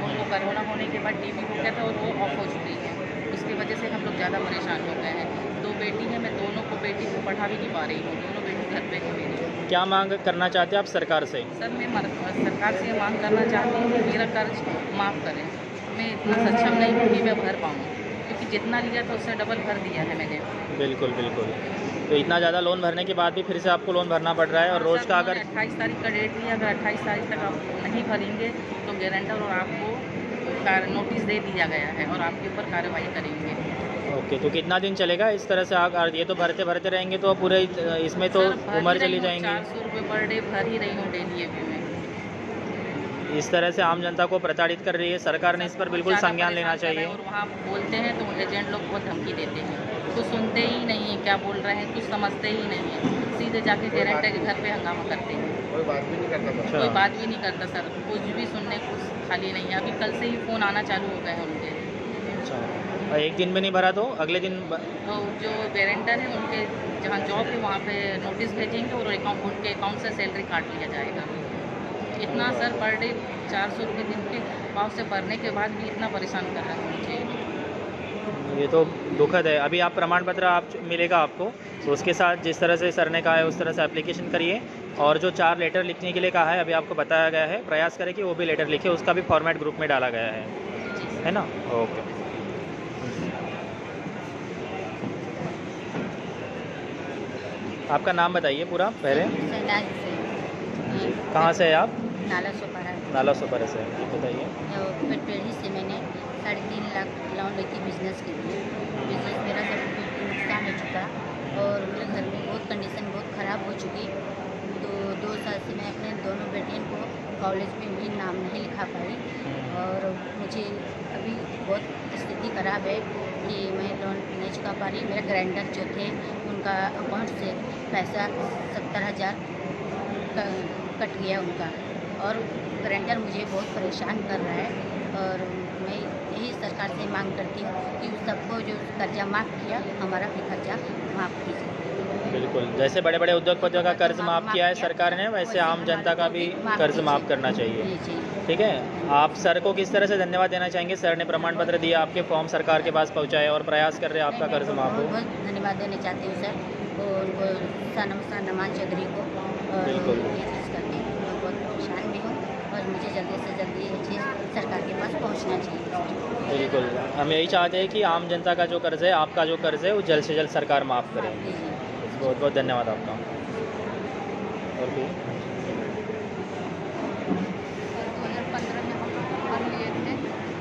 उनको कोरोना होने के बाद टीबी हो गया था और वो ऑफ हो चुकी है। उसकी वजह से हम लोग ज़्यादा परेशान हो गए हैं। 2 बेटी हैं, मैं दोनों को बेटी को पढ़ा भी नहीं पा रही हूँ। दोनों बेटी घर पे है मेरी। क्या मांग करना चाहते हैं आप सरकार से? सर मैं सरकार से मांग करना चाहती हूँ कि मेरा कर्ज माफ़ करें। मैं इतना सक्षम नहीं हूँ कि मैं भर पाऊँ, क्योंकि जितना लिया था उससे डबल भर दिया है मैंने। बिल्कुल बिल्कुल। तो इतना ज़्यादा लोन भरने के बाद भी फिर से आपको लोन भरना पड़ रहा है और रोज़ का अगर 28 तारीख का डेट दिया, अगर 28 तारीख तक आप नहीं भरेंगे तो गारंटर और आपको नोटिस दे दिया गया है और आपके ऊपर कार्रवाई करेंगे। ओके, तो कितना दिन चलेगा इस तरह से? आप ये तो भरते भरते रहेंगे तो पूरे इसमें तो उम्र चली जाएंगी। 400 रुपये पर डे भर ही रही हूँ डेली अभी मैं। इस तरह से आम जनता को प्रताड़ित कर रही है सरकार ने, इस पर बिल्कुल ज़्यादा संज्ञान लेना परेशान कर रहे चाहिए। हैं और वहाँ बोलते हैं तो एजेंट लोग बहुत धमकी देते हैं, कुछ सुनते ही नहीं है क्या बोल रहे हैं, कुछ समझते ही नहीं है। सीधे जाके गारंटर के घर पे हंगामा करते हैं। कोई बात भी नहीं करता। कोई बात भी नहीं करता सर, कुछ भी सुनने को खाली नहीं है। अभी कल से ही फ़ोन आना चालू हो गए हैं उनके। अच्छा, और एक दिन में नहीं भरा तो अगले दिन तो जो गारंटर है उनके जहाँ जॉब है वहाँ पे नोटिस भेजेंगे और उनके अकाउंट से सैलरी काट लिया जाएगा। इतना सर पर डे 400 रुपये दिन के भाव से भरने के बाद भी इतना परेशान कर रहा है मुझे। ये तो दुखद है। अभी आप प्रमाण पत्र आप मिलेगा आपको, तो उसके साथ जिस तरह से सर ने कहा है उस तरह से एप्लीकेशन करिए और जो 4 लेटर लिखने के लिए कहा है अभी आपको बताया गया है, प्रयास करें कि वो भी लेटर लिखे, उसका भी फॉर्मेट ग्रुप में डाला गया है ना? ओके। आपका नाम बताइए पूरा पहले। कहाँ से है आप? नाला सोपारा। नाला सोपारा से, बताइए। पटपेड़ी से मैंने 3.5 लाख लोन ली थी बिजनेस के लिए। बिजनेस मेरा सब नुकसान हो चुका और मेरे घर में बहुत कंडीशन बहुत ख़राब हो चुकी। तो 2 साल से मैं अपने दोनों बेटियों को कॉलेज में भी नाम नहीं लिखा पाई और मुझे अभी बहुत स्थिति ख़राब है कि मैं लोन नहीं चुका पा रही। मेरे गारंटर जो थे उनका अकाउंट से पैसा 70,000 कट गया उनका और गारंटर मुझे बहुत परेशान कर रहा है और मैं यही सरकार से मांग करती हूँ कि उस सबको जो कर्जा माफ़ किया हमारा भी कर्जा माफ़ कीजिए। बिल्कुल, जैसे बड़े बड़े उद्योगपतियों का कर्ज माफ़ किया है सरकार ने, वैसे आम जनता का भी कर्ज माफ़ करना चाहिए। ठीक है, आप सर को किस तरह से धन्यवाद देना चाहेंगे? सर ने प्रमाण पत्र दिया, आपके फॉर्म सरकार के पास पहुँचाए और प्रयास कर रहे हैं आपका कर्ज माफ़ हो। बहुत धन्यवाद देना चाहती हूँ सर और उनको सनम नमान चौधरी को और बिल्कुल। ये चीज़ करके मैं बहुत परेशान भी हूँ और मुझे जल्दी से जल्दी ये चीज़ सरकार के पास पहुँचना चाहिए। बिल्कुल, हम यही चाहते हैं कि आम जनता का जो कर्ज है, आपका जो कर्ज है, वो जल्द से जल्द सरकार माफ़ करे। बहुत बहुत धन्यवाद आपका। और भी 2015 में हम लोग घर लिए थे।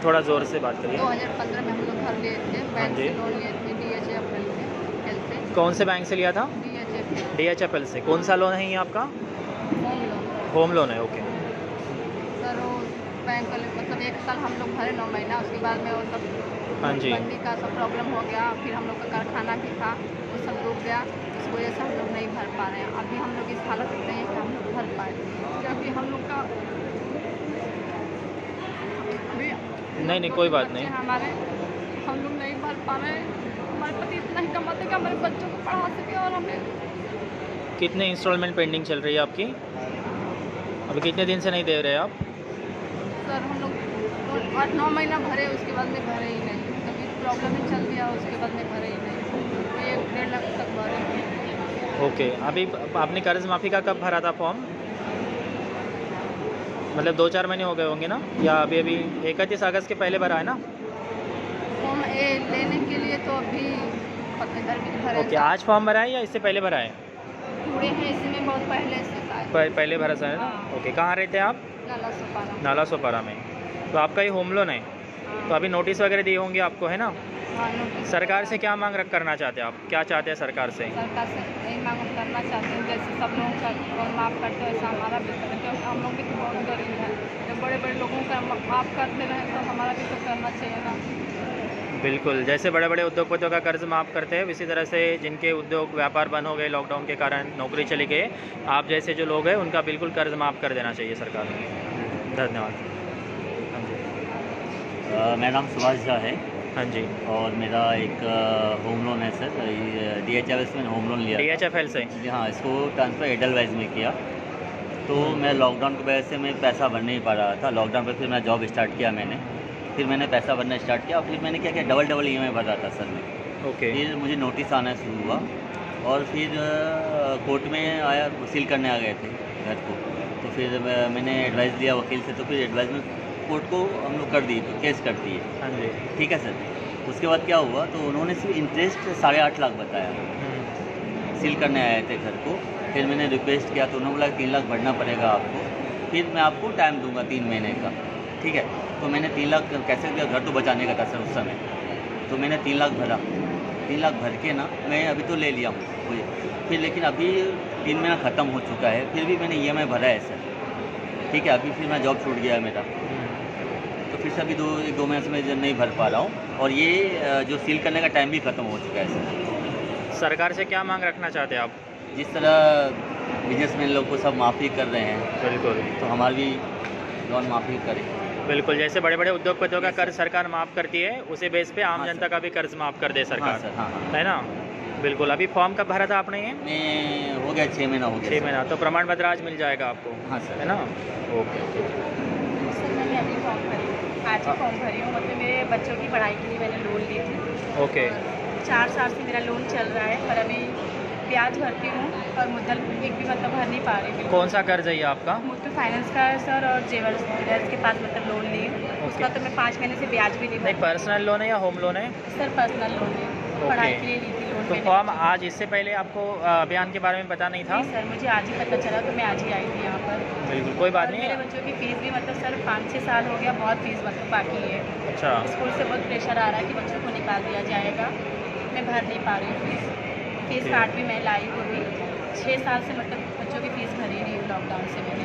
थोड़ा ज़ोर से बात करिए। 2015 में हम लोग घर लिए थे, बैंक से लोन लिए थे DHFL से। कौन से बैंक से लिया था? DHFL से। कौन सा लोन है ये आपका? Home loan. होम लोन है, ओके। सर वो बैंक वाले मतलब 1 साल हम लोग भरे 9 महीना, उसके बाद में वो सब हाँ जी। बंदी का सब प्रॉब्लम हो गया। फिर हम लोग का कारखाना भी था, वो सब डूब गया। इस वजह से हम लोग नहीं भर पा रहे हैं। अभी हम लोग इस हालत में नहीं है कि हम लोग भर पाए, क्योंकि हम लोग का अभी नहीं कोई बात नहीं। हमारे हम लोग नहीं भर पा रहे हैं। हमारे पति इतना ही कमाते कि हमारे बच्चों को पढ़ा सके और हमें। कितने इंस्टॉलमेंट पेंडिंग चल रही है आपकी? अभी कितने दिन से नहीं दे रहे आप? सर हम लोग 8-9 महीना भरे, उसके बाद में भरे ही नहीं। कभी प्रॉब्लम ही चल गया, उसके बाद में भरे ही नहीं। 1-1.5 लाख तक भरे। ओके, अभी आपने कर्ज माफ़ी का कब भरा था फॉर्म? मतलब 2-4 महीने हो गए होंगे ना, या अभी 31 अगस्त के पहले भरा है ना? फॉर्म ए लेने के लिए तो अभी इधर भी भरे। ओके, आज फॉर्म भरा है या इससे पहले भरा है? पूरे हैं इसमें बहुत पहले से शायद। पहले भरा था है ना? ओके, कहाँ रहते हैं आप? नाला सोपारा। नाला सोपारा में। तो आपका ये होम लोन है, तो अभी नोटिस वगैरह दिए होंगे आपको, है ना? हाँ नोटिस। सरकार से क्या मांग करना चाहते हैं आप, क्या चाहते हैं सरकार से? सरकार से यही मांग हम करना चाहते हैं, जैसे सब लोगों का लोन माफ़ करते हैं वैसा हमारा भी करें, क्योंकि हम लोग भी तो बहुत गरीब हैं। जब बड़े बड़े लोगों का माफ़ करते रहें तो हमारा भी तो करना चाहिए ना। बिल्कुल, जैसे बड़े बड़े उद्योगपतियों का कर्ज माफ़ करते हैं, इसी तरह से जिनके उद्योग व्यापार बंद हो गए लॉकडाउन के कारण, नौकरी चली गई, आप जैसे जो लोग हैं उनका बिल्कुल कर्ज माफ़ कर देना चाहिए सरकार को। धन्यवाद। मेरा नाम सुभाष झा है। हाँ जी। और मेरा एक होम लोन है सर, DHFL से मैंने होम लोन लिया। DHFL से? हाँ, इसको ट्रांसफ़र एडलवाइज में किया। तो मैं लॉकडाउन की वजह से मैं पैसा भर नहीं पा रहा था। लॉकडाउन पर फिर मैं जॉब स्टार्ट किया मैंने, फिर मैंने पैसा भरना स्टार्ट किया और फिर मैंने क्या किया, डबल EMI भर रहा था सर मैं। ओके। फिर मुझे नोटिस आना शुरू हुआ और फिर कोर्ट में आया, सील करने आ गए थे घर को। तो फिर मैंने एडवाइस लिया वकील से, तो फिर एडवाइस में कोर्ट को हम लोग कर दिए, तो केस कर दिए। हाँ जी। ठीक है सर। उसके बाद क्या हुआ, तो उन्होंने सिर्फ इंटरेस्ट 8.5 लाख बताया। सील करने आए थे घर को, फिर मैंने रिक्वेस्ट किया तो उन्होंने बोला 3 लाख भरना पड़ेगा आपको, फिर मैं आपको टाइम दूंगा 3 महीने का। ठीक है, तो मैंने 3 लाख कैसे दिया, घर तो बचाने का था सर उस समय, तो मैंने 3 लाख भरा। 3 लाख भर के ना मैं अभी तो ले लिया हूँ फिर, लेकिन अभी 3 महीना ख़त्म हो चुका है, फिर भी मैंने EMI भरा है सर। ठीक है, अभी फिर मैं जॉब छूट गया है मेरा, तो फिर से अभी 1-2 महीने से मैं नहीं भर पा रहा हूँ, और ये जो सील करने का टाइम भी ख़त्म हो चुका है सर। सरकार से क्या मांग रखना चाहते हैं आप? जिस तरह बिजनेसमैन लोग को सब माफ़ी कर रहे हैं, बिल्कुल, तो हमारी भी लोन माफ़ी करें। बिल्कुल, जैसे बड़े बड़े उद्योगपतियों का कर्ज सरकार माफ़ करती है, उसी बेस पे आम जनता का भी कर्ज माफ़ कर दे सरकार। सर, हाँ। है ना? बिल्कुल। अभी फॉर्म कब भरा था आपने? ये मैं हो गया 6 महीना हो गया। 6 महीना, तो प्रमाण पत्र आज मिल जाएगा आपको? हाँ सर। है ना? ओके। सर मैंने अभी फॉर्म भरी, आज ही फॉर्म भरी हूँ। मतलब मेरे बच्चों की पढ़ाई के लिए मैंने लोन ली थी। ओके। 4 साल से मेरा लोन चल रहा है, पर अभी ब्याज भरती हूँ और मुद्दल एक भी मतलब भर नहीं पा रही। कौन सा कर्ज है ये आपका? मुथूट फाइनेंस का है सर, और जेवर के पास मतलब लोन ली, उसका तो मैं 5 महीने से ब्याज भी नहीं। पर्सनल लोन है या होम लोन है? सर पर्सनल लोन है, पढ़ाई के लिए ली थी लोन। तो फॉर्म आज, इससे पहले आपको अभियान के बारे में पता नहीं था? नहीं सर, मुझे आज ही पता चला, तो मैं आज ही आई थी यहाँ पर। बिल्कुल, कोई बात नहीं। मेरे बच्चों की फ़ीस भी मतलब सर 5-6 साल हो गया, बहुत फ़ीस मतलब बाकी है। अच्छा। स्कूल से बहुत प्रेशर आ रहा है कि बच्चों को निकाल दिया जाएगा, मैं भर नहीं पा रही हूँ फीस कार्ड भी मैं लाई हूँ अभी। 6 साल से मतलब बच्चों की फ़ीस भरी नहीं हूँ लॉकडाउन से मैंने।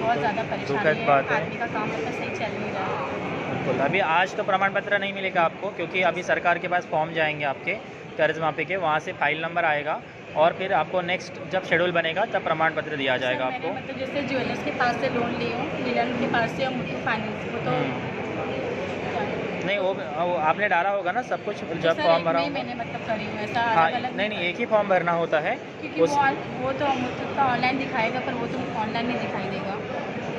बहुत ज़्यादा परेशानी है, आदमी का काम मतलब सही चल नहीं रहा है। बिल्कुल, अभी आज तो प्रमाण पत्र नहीं मिलेगा आपको, क्योंकि अभी सरकार के पास फॉर्म जाएंगे आपके कर्ज माफ़ी के, वहाँ से फाइल नंबर आएगा और फिर आपको नेक्स्ट जब शेड्यूल बनेगा तब प्रमाण पत्र दिया जाएगा आपको। मतलब जैसे ज्वेलर्स के पास से लोन ली हूँ, मिलन के पास से और मुथूट फाइनेंस को, तो नहीं वो आपने डाला होगा ना सब कुछ जब फॉर्म भरा होगा। मैंने मतलब करी हूँ ऐसा। हाँ, नहीं एक ही फॉर्म भरना होता है, क्योंकि वो तो मुथूट का ऑनलाइन दिखाएगा, पर वो तो ऑनलाइन नहीं दिखाई देगा।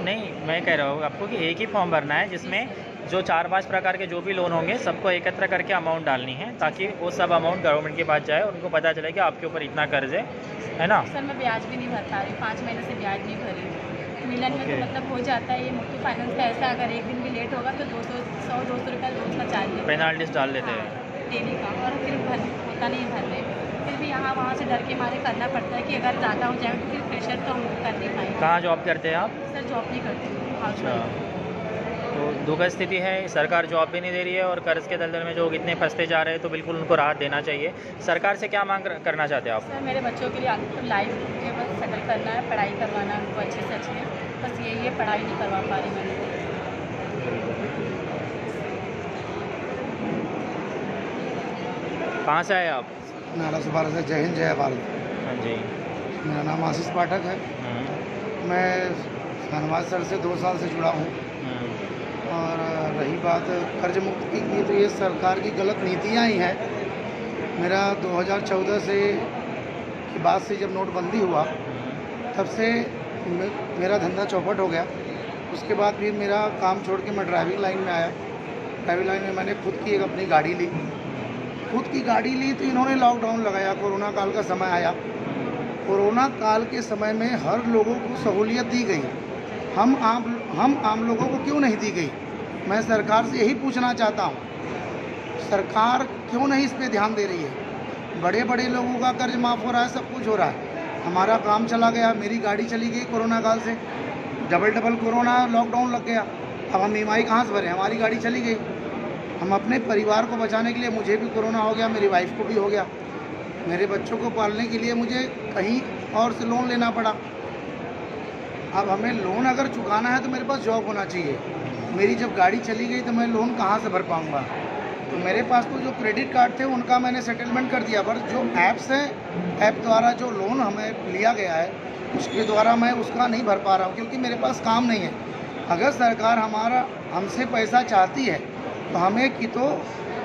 नहीं, मैं कह रहा हूँ आपको कि एक ही फॉर्म भरना है, जिसमें जो 4-5 प्रकार के जो भी लोन होंगे सबको एकत्र करके अमाउंट डालनी है, ताकि वो सब अमाउंट गवर्नमेंट के पास जाए और उनको पता चले कि आपके ऊपर इतना कर्ज है ना? सर मैं ब्याज भी नहीं भर पा रही, 5 महीने से ब्याज नहीं भरी। मिलन में तो मतलब हो जाता है, ये मुथूट फाइनेंस का ऐसा, अगर एक दिन भी लेट होगा तो 100-200 रुपये रोज का चार्ज पेनाल्टीज डाल देते हैं डेली का, और फिर होता नहीं भरने, फिर भी यहाँ वहाँ से डर के मारे करना पड़ता है कि अगर ज़्यादा हो जाएगा तो फिर प्रेशर तो हम कर नहीं पाएंगे। कहाँ जॉब करते हैं आप? सर जॉब नहीं करती हूँ। अच्छा, तो दुखद स्थिति है, सरकार जॉब भी नहीं दे रही है और कर्ज के दलदल में जो इतने फंसते जा रहे हैं, तो बिल्कुल उनको राहत देना चाहिए। सरकार से क्या मांग करना चाहते हैं आप? सर मेरे बच्चों के लिए तो लाइफ के बस सेटल करना है, पढ़ाई करवाना है उनको अच्छे से अच्छे, बस यही है, पढ़ाई नहीं करवा पा रही मैंने। कहाँ से आए आप? नाला से भारत से। जय हिंद जय भारत। हाँ जी। मेरा नाम आशीष पाठक है। मैं धनबाद सर से 2 साल से जुड़ा हूँ। और रही बात कर्ज मुक्ति की, तो ये सरकार की गलत नीतियाँ ही हैं। मेरा 2014 से के बाद से जब नोटबंदी हुआ, तब से मेरा धंधा चौपट हो गया। उसके बाद फिर मेरा काम छोड़ के मैं ड्राइविंग लाइन में आया। ड्राइविंग लाइन में मैंने खुद की एक अपनी गाड़ी ली। खुद की गाड़ी ली तो इन्होंने लॉकडाउन लगाया, कोरोना काल का समय आया। कोरोना काल के समय में हर लोगों को सहूलियत दी गई, हम आम लोगों को क्यों नहीं दी गई? मैं सरकार से यही पूछना चाहता हूँ, सरकार क्यों नहीं इस पे ध्यान दे रही है? बड़े बड़े लोगों का कर्ज माफ़ हो रहा है, सब कुछ हो रहा है, हमारा काम चला गया, मेरी गाड़ी चली गई कोरोना काल से, डबल कोरोना लॉकडाउन लग गया, अब हम EMI कहाँ से भरें? हमारी गाड़ी चली गई। हम अपने परिवार को बचाने के लिए, मुझे भी कोरोना हो गया, मेरी वाइफ को भी हो गया, मेरे बच्चों को पालने के लिए मुझे कहीं और से लोन लेना पड़ा। अब हमें लोन अगर चुकाना है तो मेरे पास जॉब होना चाहिए। मेरी जब गाड़ी चली गई तो मैं लोन कहाँ से भर पाऊँगा? तो मेरे पास तो जो क्रेडिट कार्ड थे उनका मैंने सेटलमेंट कर दिया, पर जो ऐप्स हैं, ऐप द्वारा जो लोन हमें लिया गया है उसके द्वारा मैं उसका नहीं भर पा रहा हूँ, क्योंकि मेरे पास काम नहीं है। अगर सरकार हमसे पैसा चाहती है तो हमें कि तो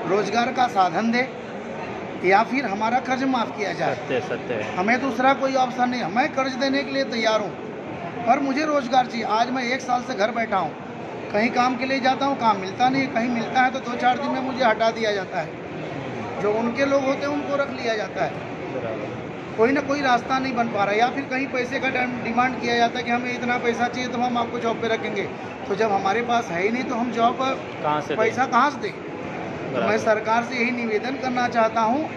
रोजगार का साधन दे या फिर हमारा कर्ज माफ़ किया जाए। सत्य है। हमें दूसरा कोई ऑप्शन नहीं है। मैं कर्ज देने के लिए तैयार हूँ, पर मुझे रोजगार चाहिए। आज मैं 1 साल से घर बैठा हूँ, कहीं काम के लिए जाता हूँ, काम मिलता नहीं, कहीं मिलता है तो 2-4 दिन में मुझे हटा दिया जाता है। जो उनके लोग होते हैं उनको रख लिया जाता है। कोई ना कोई रास्ता नहीं बन पा रहा, या फिर कहीं पैसे का डिमांड किया जाता है कि हमें इतना पैसा चाहिए तो हम आपको जॉब पे रखेंगे। तो जब हमारे पास है ही नहीं तो हम जॉब पर पैसा कहाँ से दें? तो मैं सरकार से यही निवेदन करना चाहता हूँ,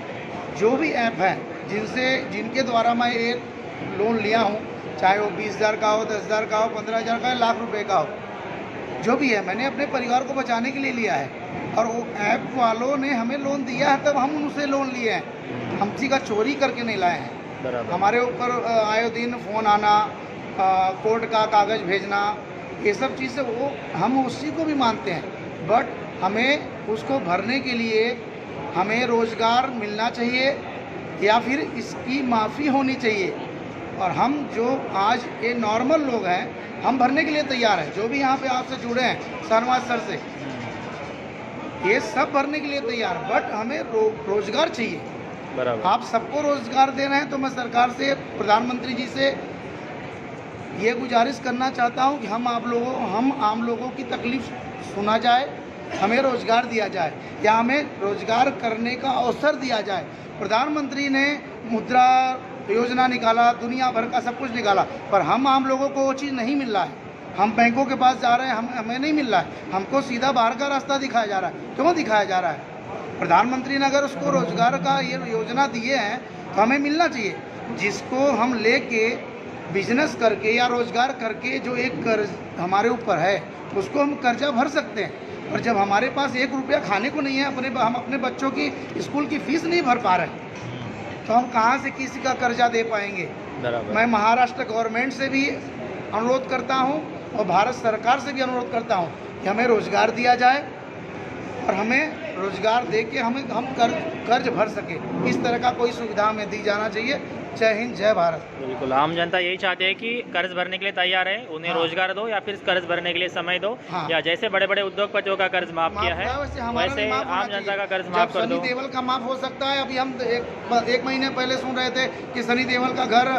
जो भी ऐप हैं जिनके द्वारा मैं एक लोन लिया हूँ, चाहे वो 20,000 का हो, 10,000 का हो, 15,000 का हो, लाख रुपए का हो, जो भी है, मैंने अपने परिवार को बचाने के लिए लिया है। और वो ऐप वालों ने हमें लोन दिया है तब हम उनसे लोन लिए हैं, हम किसी का चोरी करके नहीं लाए हैं। हमारे ऊपर आए दिन फ़ोन आना, कोर्ट का कागज़ भेजना, ये सब चीज़ें वो हम उसी को भी मानते हैं, बट हमें उसको भरने के लिए हमें रोज़गार मिलना चाहिए या फिर इसकी माफ़ी होनी चाहिए। और हम जो आज ये नॉर्मल लोग हैं, हम भरने के लिए तैयार हैं। जो भी यहाँ पे आपसे जुड़े हैं शाहनवाज सर से, ये सब भरने के लिए तैयार, बट हमें रोज़गार चाहिए। बराबर। आप सबको रोज़गार दे रहे हैं, तो मैं सरकार से, प्रधानमंत्री जी से ये गुजारिश करना चाहता हूँ कि हम आम लोगों की तकलीफ़ सुना जाए, हमें रोज़गार दिया जाए या हमें रोज़गार करने का अवसर दिया जाए। प्रधानमंत्री ने मुद्रा योजना निकाला, दुनिया भर का सब कुछ निकाला, पर हम आम लोगों को वो चीज़ नहीं मिल रहा है। हम बैंकों के पास जा रहे हैं, हमें नहीं मिल रहा है, हमको सीधा बाहर का रास्ता दिखाया जा रहा है। क्यों दिखाया जा रहा है? प्रधानमंत्री ने अगर उसको रोज़गार का ये योजना दिए हैं तो हमें मिलना चाहिए। जिसको हम लेके बिजनेस करके या रोज़गार करके जो एक कर्ज हमारे ऊपर है उसको हम कर्जा भर सकते हैं, और जब हमारे पास 1 रुपया खाने को नहीं है, हम अपने बच्चों की स्कूल की फ़ीस नहीं भर पा रहे, तो हम कहाँ से किसी का कर्जा दे पाएंगे? मैं महाराष्ट्र गवर्नमेंट से भी अनुरोध करता हूँ और भारत सरकार से भी अनुरोध करता हूँ कि हमें रोज़गार दिया जाए और हमें रोज़गार दे के हम कर्ज भर सके। इस तरह का कोई सुविधा हमें दी जाना चाहिए। जय हिंद, जय भारत। बिल्कुल, आम जनता यही चाहते हैं कि कर्ज भरने के लिए तैयार है, उन्हें रोजगार दो या फिर कर्ज भरने के लिए समय दो, या जैसे बड़े बड़े उद्योगपतियों का कर्ज माफ किया है वैसे आम जनता का कर्ज माफ कर दो। सनी देओल का माफ हो सकता है। अभी हम एक महीने पहले सुन रहे थे कि सनी देओल का घर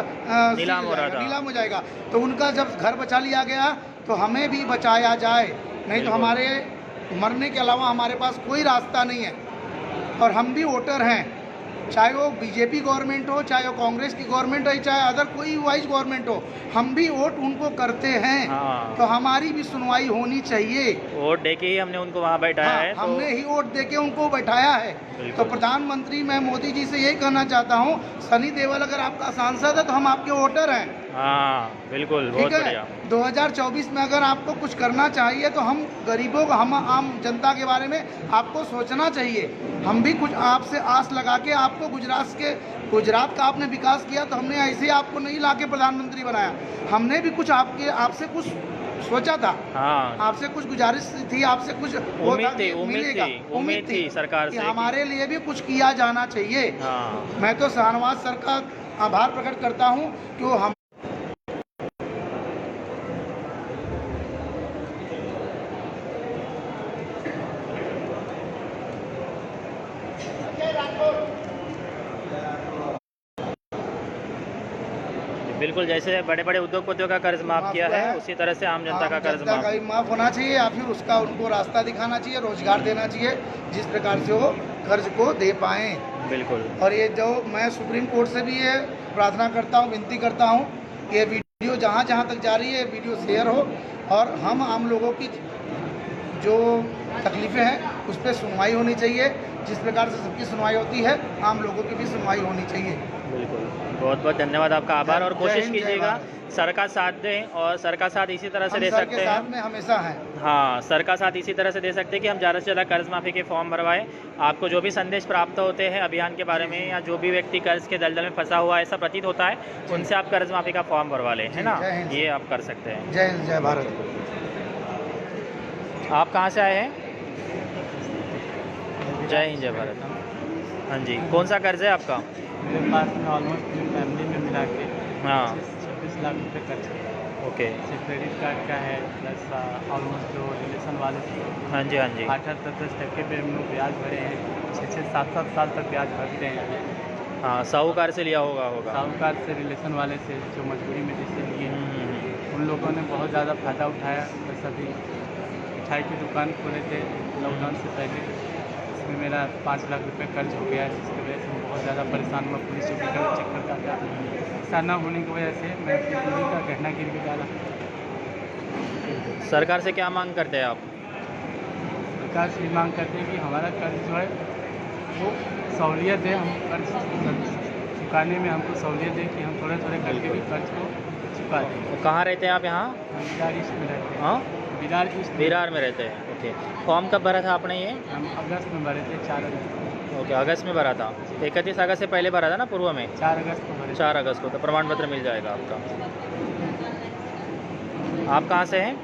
नीलाम हो रहा था, नीलाम हो जाएगा, तो उनका जब घर बचा लिया गया तो हमें भी बचाया जाए, नहीं तो हमारे मरने के अलावा हमारे पास कोई रास्ता नहीं है। और हम भी वोटर हैं, चाहे वो बीजेपी गवर्नमेंट हो, चाहे वो कांग्रेस की गवर्नमेंट हो, चाहे अदर कोई वाइज गवर्नमेंट हो, हम भी वोट उनको करते हैं। तो हमारी भी सुनवाई होनी चाहिए। वोट देके ही हमने उनको वहाँ बैठाया है, तो हमने ही वोट देके उनको बैठाया है। तो प्रधानमंत्री, मैं मोदी जी से यही कहना चाहता हूँ, सनी देओल अगर आपका सांसद है तो हम आपके वोटर हैं। हाँ बिल्कुल, बहुत बढ़िया। 2024 में अगर आपको कुछ करना चाहिए तो हम गरीबों को, हम आम जनता के बारे में आपको सोचना चाहिए। हम भी कुछ आपसे आस लगा के आपको गुजरात का आपने विकास किया, तो हमने ऐसे ही आपको नहीं लाके प्रधानमंत्री बनाया। हमने भी कुछ आपसे कुछ सोचा था। आपसे कुछ गुजारिश थी, आपसे कुछ उम्मीद थी सरकार से, हमारे लिए भी कुछ किया जाना चाहिए। मैं तो शाहनवाज सर का आभार प्रकट करता हूँ कि वो हम बिल्कुल, जैसे बड़े बड़े उद्योगपतियों का कर्ज माफ किया है उसी तरह से आम जनता का कर्ज माफ होना चाहिए, या फिर उसका उनको रास्ता दिखाना चाहिए, रोजगार देना चाहिए, जिस प्रकार से वो कर्ज को दे पाएँ। बिल्कुल। और ये जो मैं सुप्रीम कोर्ट से भी ये प्रार्थना करता हूँ, विनती करता हूँ कि ये वीडियो जहाँ जहाँ तक जा रही है, वीडियो शेयर हो और हम आम लोगों की जो तकलीफ़ें हैं उस पर सुनवाई होनी चाहिए। जिस प्रकार से सबकी सुनवाई होती है, आम लोगों की भी सुनवाई होनी चाहिए। बिल्कुल। बहुत बहुत धन्यवाद, आपका आभार। और जय कोशिश हिंद, जय कीजिएगा भारत। सर का साथ दें, और सर का साथ इसी तरह से हम दे सर सकते के हैं। साथ में हमेशा हैं। हाँ, सर का साथ इसी तरह से दे सकते हैं कि हम ज़्यादा से ज़्यादा कर्ज माफ़ी के फॉर्म भरवाएं। आपको जो भी संदेश प्राप्त होते हैं अभियान के बारे में, या जो भी व्यक्ति कर्ज के दलदल में फंसा हुआ ऐसा प्रतीत होता है, उनसे आप कर्ज माफ़ी का फॉर्म भरवा लें, है ना। जय हिंद। ये आप कर सकते हैं। जय हिंद, जय भारत। आप कहाँ से आए हैं? जय हिंद, जय भारत। हाँ जी, कौन सा कर्ज है आपका? मेरे पास में ऑलमोस्ट पूरी फैमिली में मिला के हाँ 26 लाख रुपए कर्ज है। ओके। क्रेडिट कार्ड का है, प्लस ऑलमोस्ट जो रिलेशन वाले थे, हाँ जी, हाँ जी। 8-10% पे हम लोग ब्याज भरे हैं। 6-6, 7-7 साल तक ब्याज भरते हैं। हाँ, साहूकार से लिया होगा। साहूकार से, रिलेशन वाले से, जो मजबूरी में जिससे लिए उन लोगों ने बहुत ज़्यादा फ़ायदा उठाया। बस अभी मिठाई की दुकान खोले थे लॉकडाउन से पहले, इसमें मेरा 5 लाख रुपए कर्ज हो गया है, जिसकी वजह से मैं बहुत ज़्यादा परेशान हुआ। पुलिस चौकी का चक्कर काटा। ऐसा ना होने की वजह से मैं अपनी पूरी का गहना गिरवी डाला। सरकार से क्या मांग करते हैं आप? सरकार से ये मांग करते हैं कि हमारा कर्ज जो है वो सहूलियत दे, हम कर्ज चुकाने में हमको सहूलियत दे कि हम थोड़े थोड़े करके भी कर्ज को चुका दें। कहाँ रहते हैं आप? यहाँ विरार ईस्ट में रहते हैं। हाँ, विरार में रहते हैं। ओके। फॉर्म कब भरा था आपने ये? हम अगस्त में भरे थे, 4 अगस्त। ओके, अगस्त में भरा था। 31 अगस्त से पहले भरा था ना, पूर्व में? 4 अगस्त को भरे। 4 अगस्त को तो प्रमाण पत्र मिल जाएगा आपका। आप कहाँ से हैं?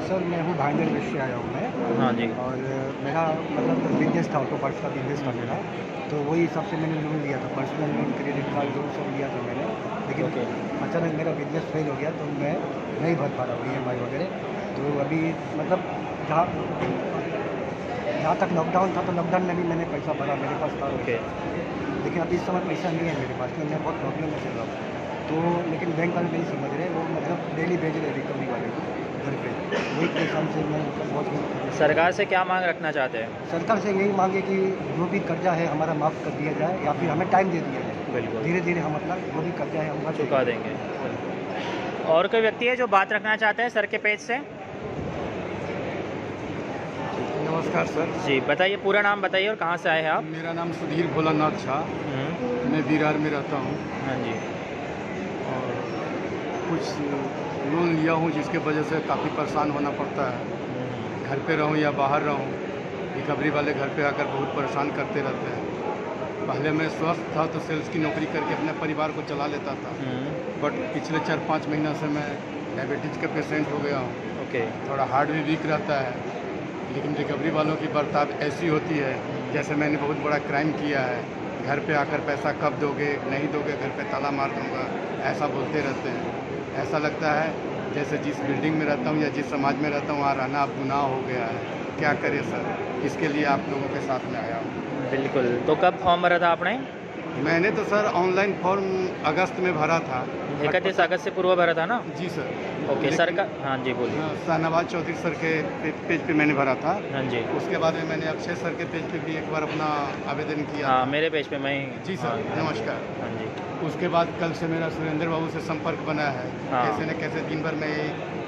सर मैं हूँ भाईंदर से आया हूँ मैं। हाँ जी। और मेरा मतलब बिजनेस था, ऑटो पार्ट्स का बिजनेस था मेरा, तो वही सबसे मैंने लोन लिया था, personal loan, credit card loan सब लिया था मैंने। लेकिन अचानक मेरा बिजनेस फेल हो गया, तो मैं नहीं भर पा रहा हूँ EMI वगैरह। तो अभी मतलब जहाँ तक लॉकडाउन था, तो लॉकडाउन में भी मैंने पैसा भरा, मेरे पास था। ओके। लेकिन अभी इस समय पैसा नहीं है मेरे पास, तो मैं बहुत प्रॉब्लम में चल रहा हूँ। तो लेकिन बैंक वाले नहीं समझ रहे, वो मतलब डेली भेज रहे रिकवरी वाले को घर पे। वही परेशान से मैं बहुत। सरकार से क्या मांग रखना चाहते हैं? सरकार से यही मांगे कि जो भी कर्जा है हमारा माफ़ कर दिया जाए, या फिर हमें टाइम दे दिया जाए। बिल्कुल, धीरे धीरे हम अपना जो भी कर्जा है हम चुका देंगे। और कोई व्यक्ति है जो बात रखना चाहते हैं सर के पेज से? नमस्कार सर जी, बताइए, पूरा नाम बताइए और कहाँ से आए हैं आप? मेरा नाम सुधीर भोलानाथ झा, मैं विरार में रहता हूँ। हाँ जी। और कुछ लोन लिया हूँ जिसके वजह से काफ़ी परेशान होना पड़ता है। घर पे रहूँ या बाहर रहूँ, रिकवरी वाले घर पे आकर बहुत परेशान करते रहते हैं। पहले मैं स्वस्थ था तो सेल्स की नौकरी करके अपने परिवार को चला लेता था, बट पिछले 4-5 महीना से मैं डायबिटीज़ का पेशेंट हो गया हूँ। ओके। थोड़ा हार्ट भी वीक रहता है, लेकिन रिकवरी वालों की बर्ताव ऐसी होती है जैसे मैंने बहुत बड़ा क्राइम किया है। घर पे आकर पैसा कब दोगे, नहीं दोगे, घर पे ताला मार दूँगा, ऐसा बोलते रहते हैं। ऐसा लगता है जैसे जिस बिल्डिंग में रहता हूँ या जिस समाज में रहता हूँ, वहाँ रहना अब गुनाह हो गया है। क्या करें सर, इसके लिए आप लोगों के साथ में आया हूँ। बिल्कुल। तो कब फॉर्म भरा था आपने? मैंने तो सर ऑनलाइन फॉर्म अगस्त में भरा था। 31 अगस्त से पूर्व भरा था ना? जी सर। ओके। सर का, हाँ जी बोलिए। शाहनवाज चौधरी सर के पेज पे मैंने भरा था। हाँ जी। उसके बाद में मैंने अक्षय सर के पेज पे भी एक बार अपना आवेदन किया। हाँ, मेरे पेज पे मैं। जी सर, नमस्कार। हाँ जी। उसके बाद कल से मेरा सुरेंद्र बाबू से संपर्क बना है। हाँ। कैसे न कैसे दिन भर मैं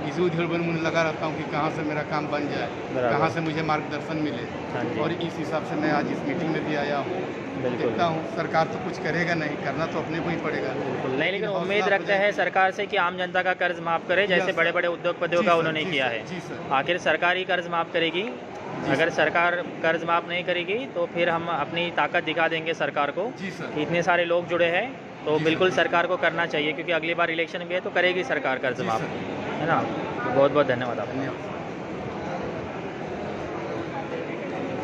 इसी उधर मुझे लगा रहता हूँ कि कहाँ से मेरा काम बन जाए, कहाँ से मुझे मार्गदर्शन मिले। हाँ जी। और इस हिसाब से मैं आज इस मीटिंग में भी आया हूँ। देखता हूँ सरकार तो कुछ करेगा नहीं, करना तो अपने को ही पड़ेगा। नहीं, लेकिन उम्मीद रखते हैं सरकार से कि आम जनता का कर्ज माफ़ करे, जैसे बड़े बड़े उद्योगपतियों का उन्होंने किया है। आखिर सरकार ही कर्ज माफ़ करेगी। अगर सरकार कर्ज माफ़ नहीं करेगी तो फिर हम अपनी ताकत दिखा देंगे सरकार को। इतने सारे लोग जुड़े हैं, तो बिल्कुल सरकार को करना चाहिए, क्योंकि अगली बार इलेक्शन भी है तो करेगी सरकार कर्ज माफ़, है ना। बहुत बहुत धन्यवाद आपका।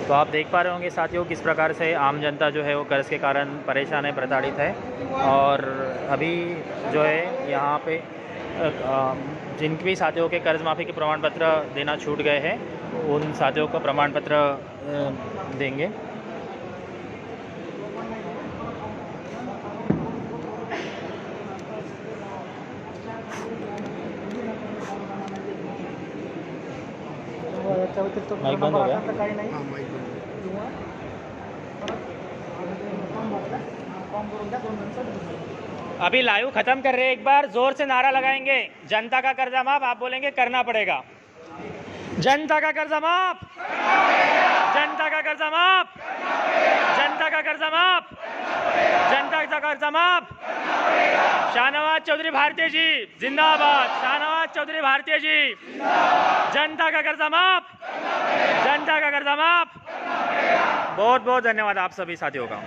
तो आप देख पा रहे होंगे साथियों किस प्रकार से आम जनता जो है वो कर्ज के कारण परेशान है, प्रताड़ित है। और अभी जो है यहाँ पे जिनके भी साथियों के कर्ज माफ़ी के प्रमाण पत्र देना छूट गए हैं, उन साथियों को प्रमाण पत्र देंगे। माइक बंद हो गया। अभी लाइव खत्म कर रहे हैं, एक बार जोर से नारा लगाएंगे, जनता का कर्जा माफ। आप बोलेंगे करना पड़ेगा। जनता का कर्जा माफ, जनता का कर्जा माफ, जनता का कर्जा माफ, जनता का कर्जा माफ। शाहनवाज चौधरी भारतीय जी जिंदाबाद, शाहनवाज चौधरी भारतीय जी, जनता का कर्जा माफ, जनता का कर्जा माफ। बहुत बहुत धन्यवाद आप सभी साथियों का।